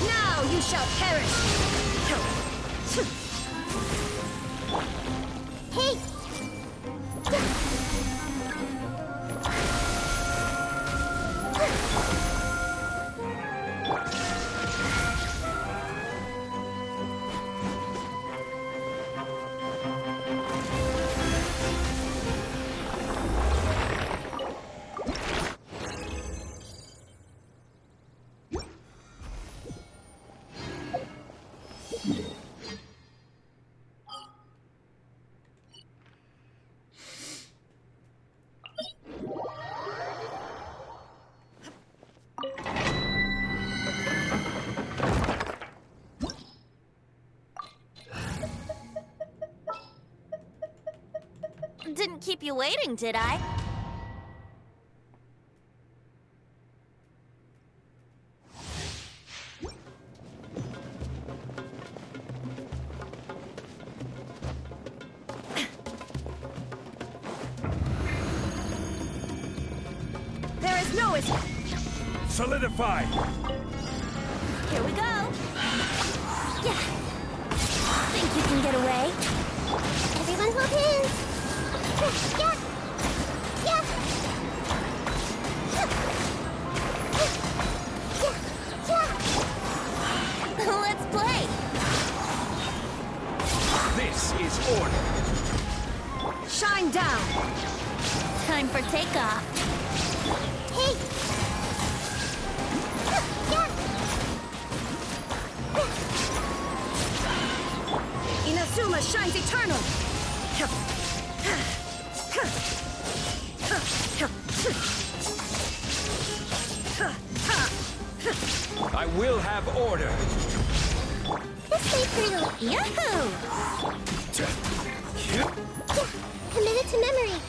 Now you shall perish! Hey! didn't keep you waiting, did I? There is no escape. Solidify! Here we go. Yeah. Think you can get away? Everyone hold hands. Yeah. Yeah. Yeah. Let's play. This is order. Shine down. Time for takeoff. Hey. Yeah. Inazuma shines eternal. I will have order. This way, Colonel. Yahoo! Yeah. Committed to memory.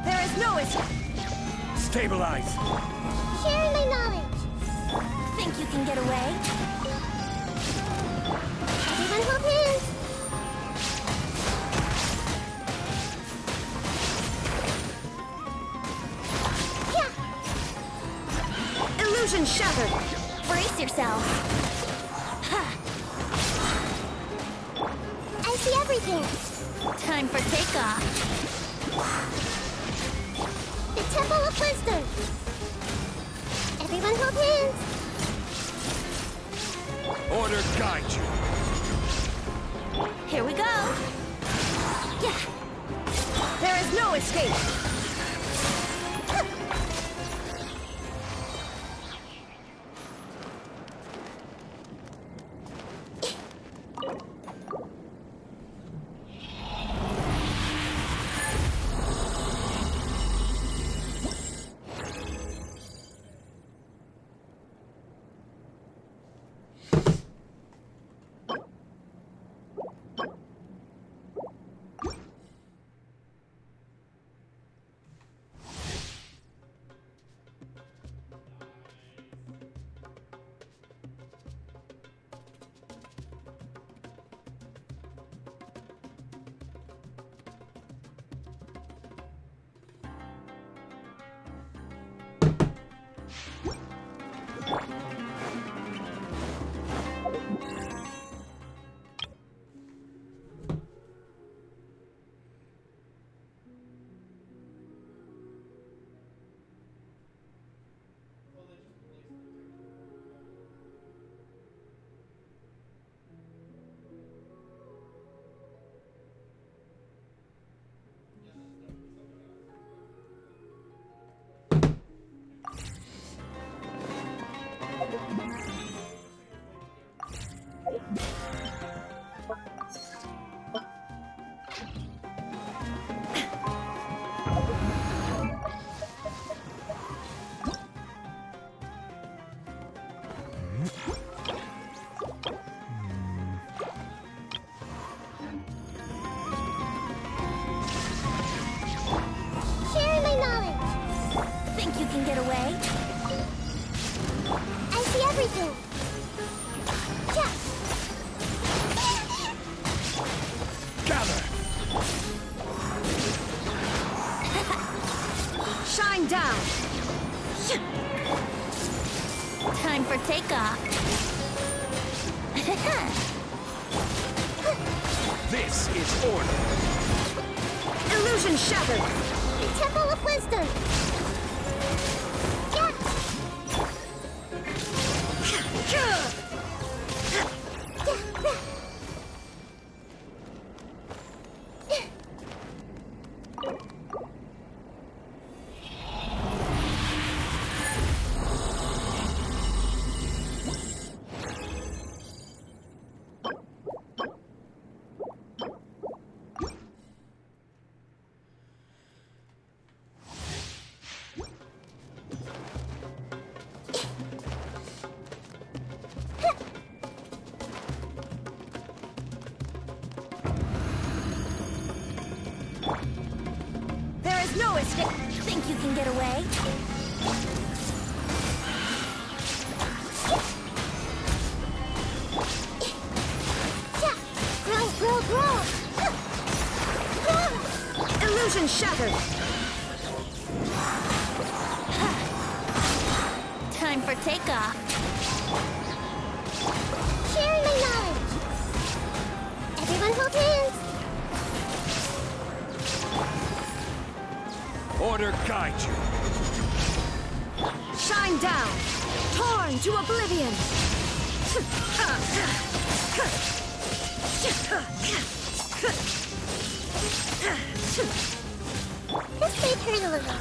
There is no escape. Stabilize! Sharing my knowledge. Think you can get away? Everyone hold hands. Yeah. Illusion shattered. Brace yourself. I see everything. Time for takeoff. The Temple of Wisdom. Everyone hold hands. Order guide you. Here we go. Yeah. There is no escape. Sharing my knowledge. Think you can get away? I see everything. Yeah. Gather! Shine down. Time for takeoff. This is order. Illusion shattered. Temple of Wisdom. There is no escape. Think you can get away? Grow. Illusion shattered. Time for takeoff. Sharing my knowledge. Everyone hold hands. Order guide you. Shine down. Torn to oblivion. This may hurt a little.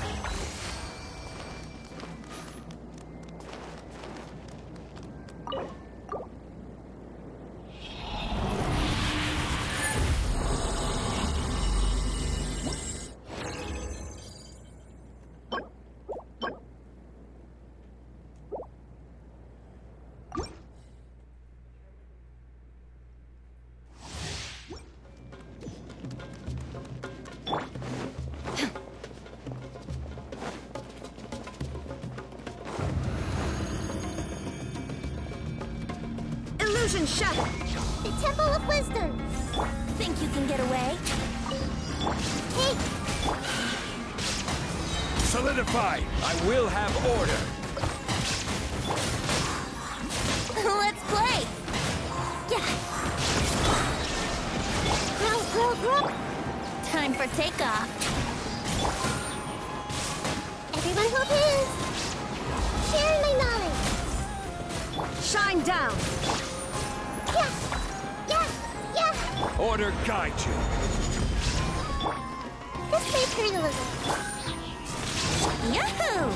Illusion shattered. The Temple of Wisdom. Think you can get away? Hey, Solidify. I will have order. Let's play! Yeah! grow. Time for takeoff. Everyone hold hands. Sharing my knowledge. Shine down. Yeah. Order guide you. This may hurt a little. Yahoo!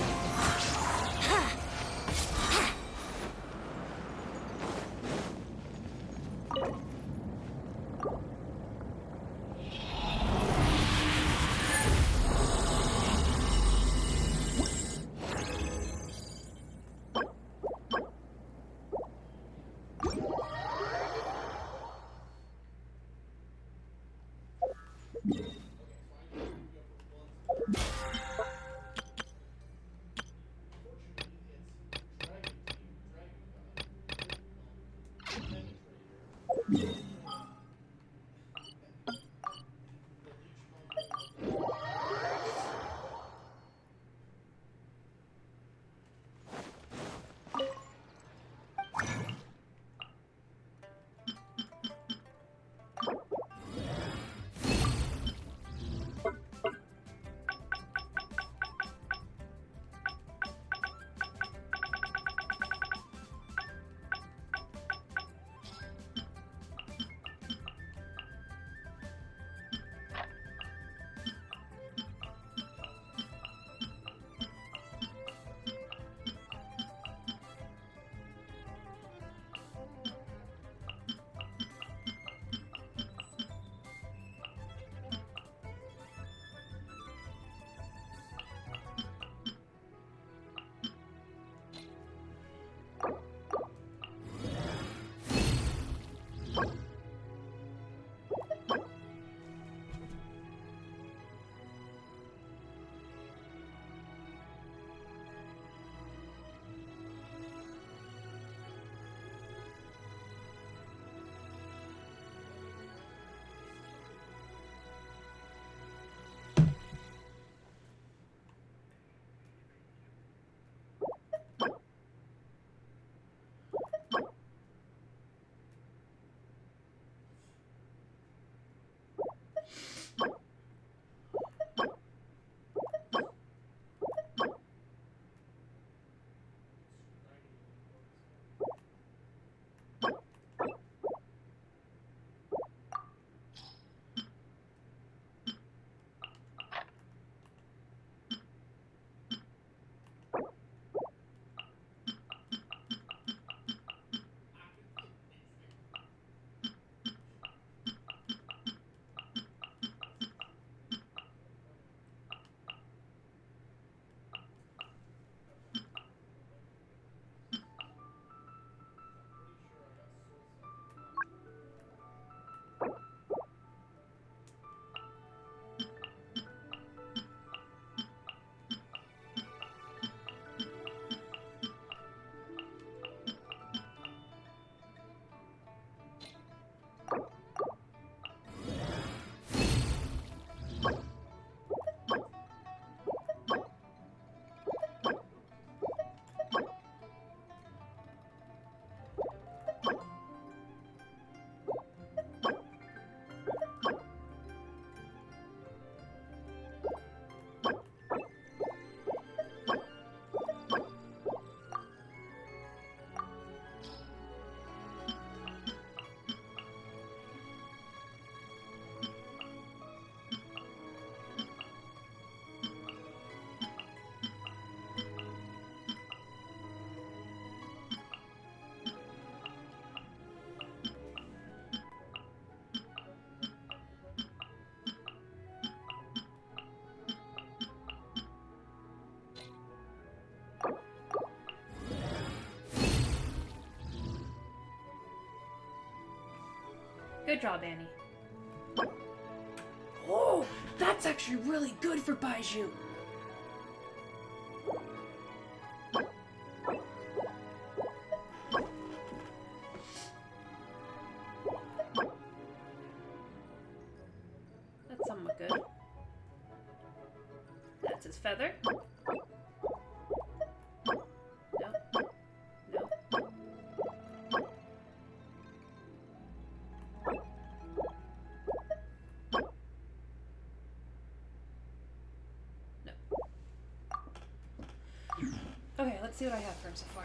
job, Annie. Oh, that's actually really good for Baizhu. That's somewhat good. That's his feather. Okay, let's see what I have for him so far.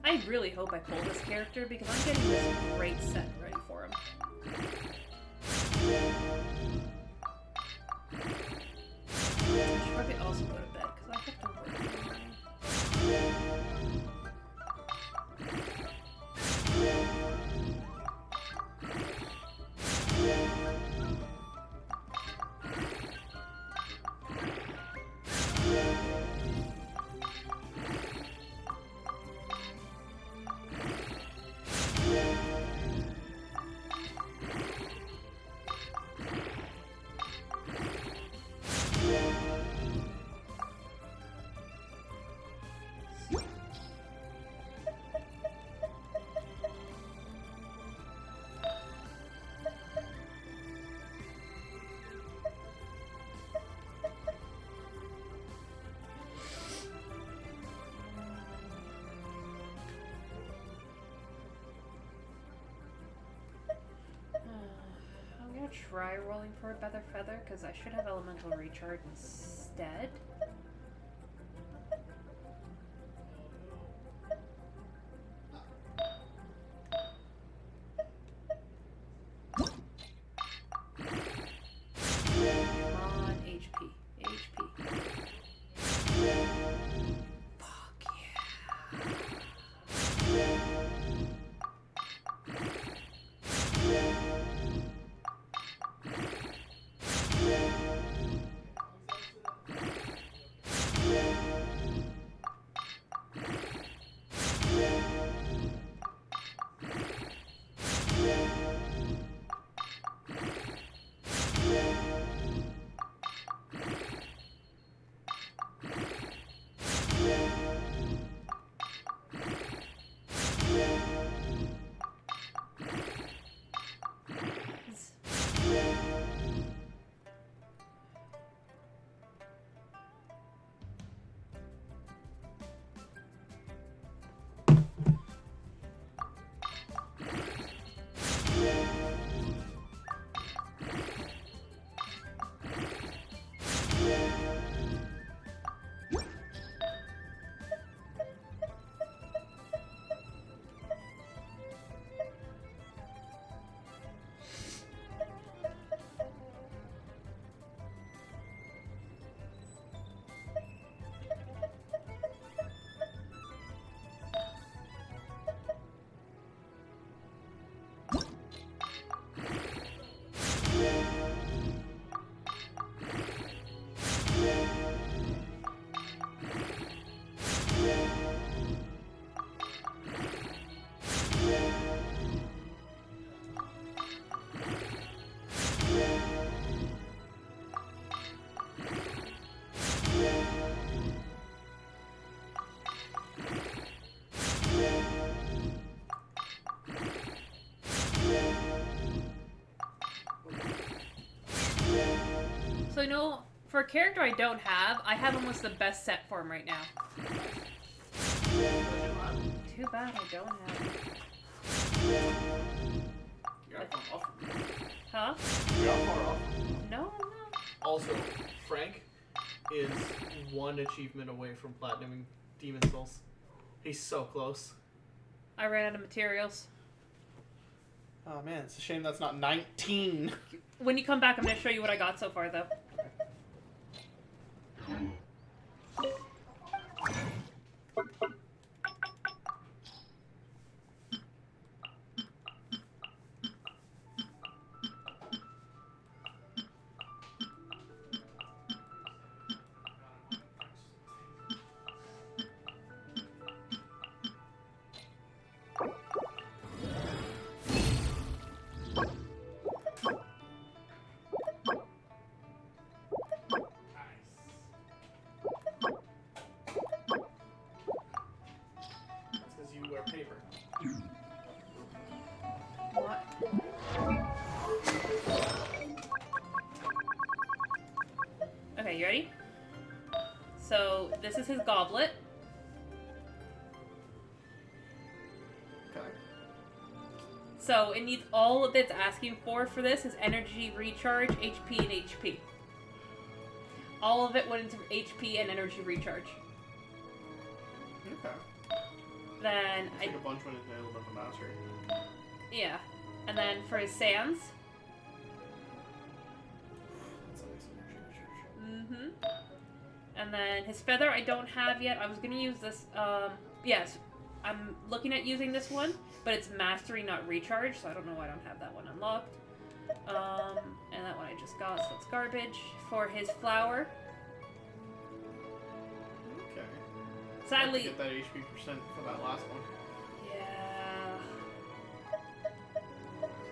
I really hope I pull this character because I'm getting this great set ready for him. I should probably also go to bed because I have to work in the morning. Try rolling for a better feather because I should have elemental recharge instead. Come on, HP. Fuck yeah. So I know, for a character I don't have, I have almost the best set for him right now. Too bad I don't have it. You're not far off. Huh? You're not far off. No, no. Also, Frank is one achievement away from platinuming Demon Souls. He's so close. I ran out of materials. Oh man, it's a shame that's not 19. When you come back, I'm going to show you what I got so far, though. Okay, you ready? So, this is his goblet. Okay. So, it needs all that's asking for this is energy recharge, HP, and HP. All of it went into HP and energy recharge. Okay. Then I think a bunch went into Elemental Mastery. Yeah. And then for his sands. Mm-hmm. And then his feather I don't have yet. I was gonna use this, yes. I'm looking at using this one, but it's mastery, not recharge, so I don't know why I don't have that one unlocked. And that one I just got, so it's garbage. For his flower. Okay. Sadly, get that HP percent for that last one. Yeah.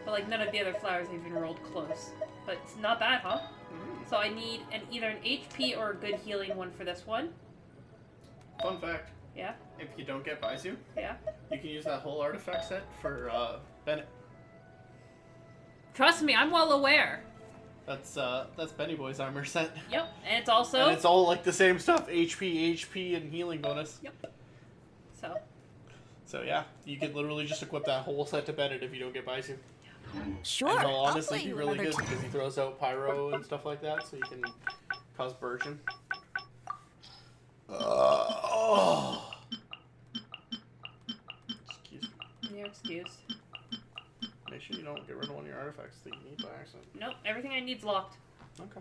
But like none of the other flowers have even rolled close. But it's not bad, huh? Mm-hmm. So I need either an HP or a good healing one for this one. Fun fact. Yeah? If you don't get Baizhu, yeah, you can use that whole artifact set for Bennett. Trust me, I'm well aware. That's Benny Boy's armor set. Yep, and it's also... And it's all like the same stuff. HP, and healing bonus. Yep. So yeah, you could literally just equip that whole set to Bennett if you don't get Baizhu. Sure, And he'll I'll honestly play be you really another good because he throws out pyro and stuff like that, so you can cause burgeon. Oh. Excuse me. You're excused. Make sure you don't get rid of one of your artifacts that you need by accident. Nope, everything I need's locked. Okay.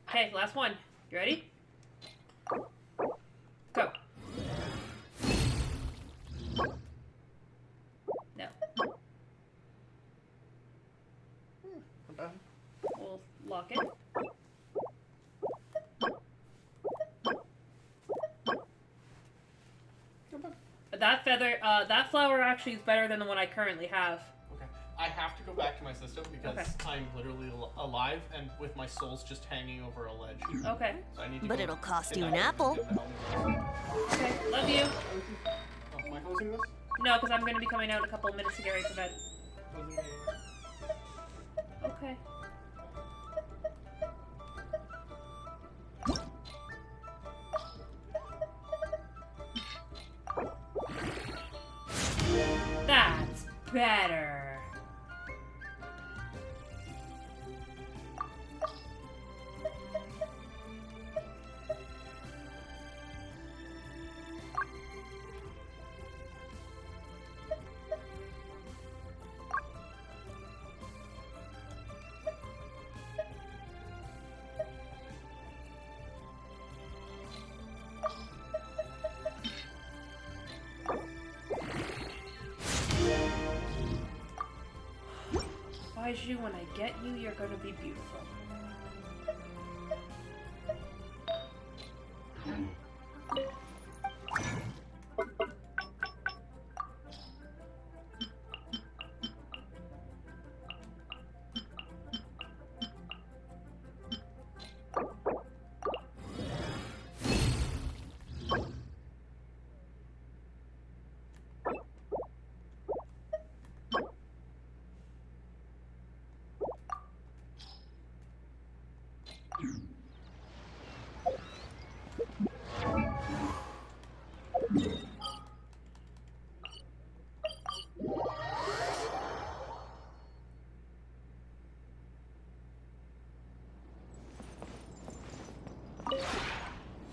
Okay, last one. You ready? Go. No. Not bad. We'll lock it. That feather, that flower actually is better than the one I currently have. Okay. I have to go back to my system because I'm literally alive and with my souls just hanging over a ledge. Okay. So I need to But go it'll cost in you that an apple. Okay, love you. Oh, am I closing this? No, because I'm going to be coming out in a couple of minutes to get ready for bed. Okay. That's better. Baizhu, when I get you, you're gonna be beautiful.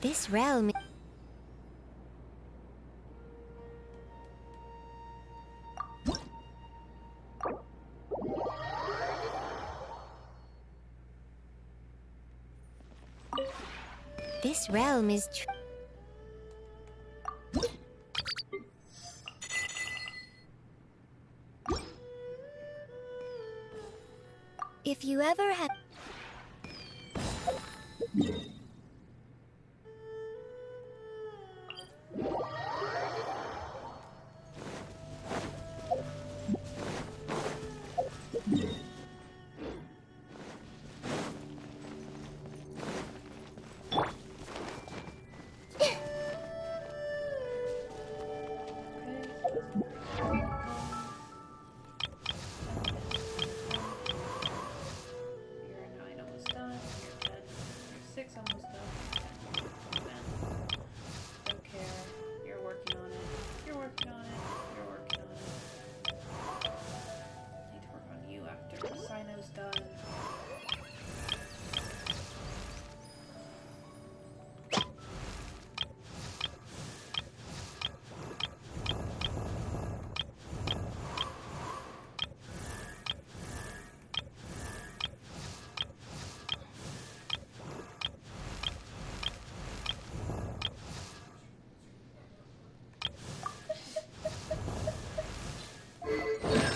This realm... This realm is If you ever had...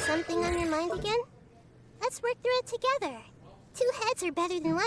Something on your mind again? Let's work through it together. 2 heads are better than 1.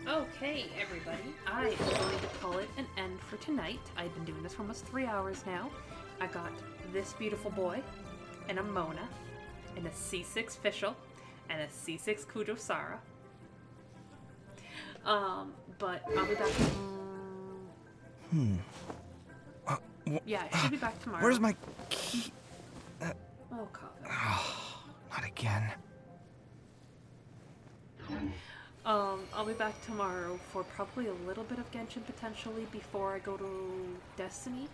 Okay, everybody, I am going to call it an end for tonight. I've been doing this for almost 3 hours now. I got this beautiful boy, and a Mona, and a C6 Fischl, and a C6 Kujosara. But I'll be back. Yeah, I should be back tomorrow. Where's my key? Oh, Kaveh. Not again. I'll be back tomorrow for probably a little bit of Genshin potentially before I go to Destiny.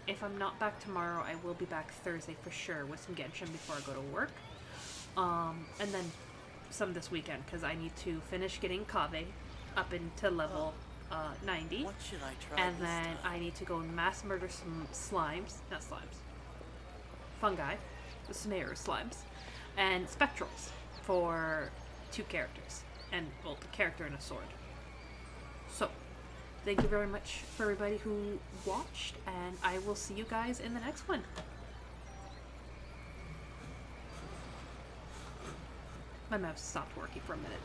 If I'm not back tomorrow, I will be back Thursday for sure with some Genshin before I go to work. And then some this weekend because I need to finish getting Kaveh up into level 90. What should I try And this then time? I need to go and mass murder some slimes, not slimes, fungi, the snare slimes, and spectrals for 2 characters, and well, a character and a sword. So, thank you very much for everybody who watched, and I will see you guys in the next one. My mouse stopped working for a minute.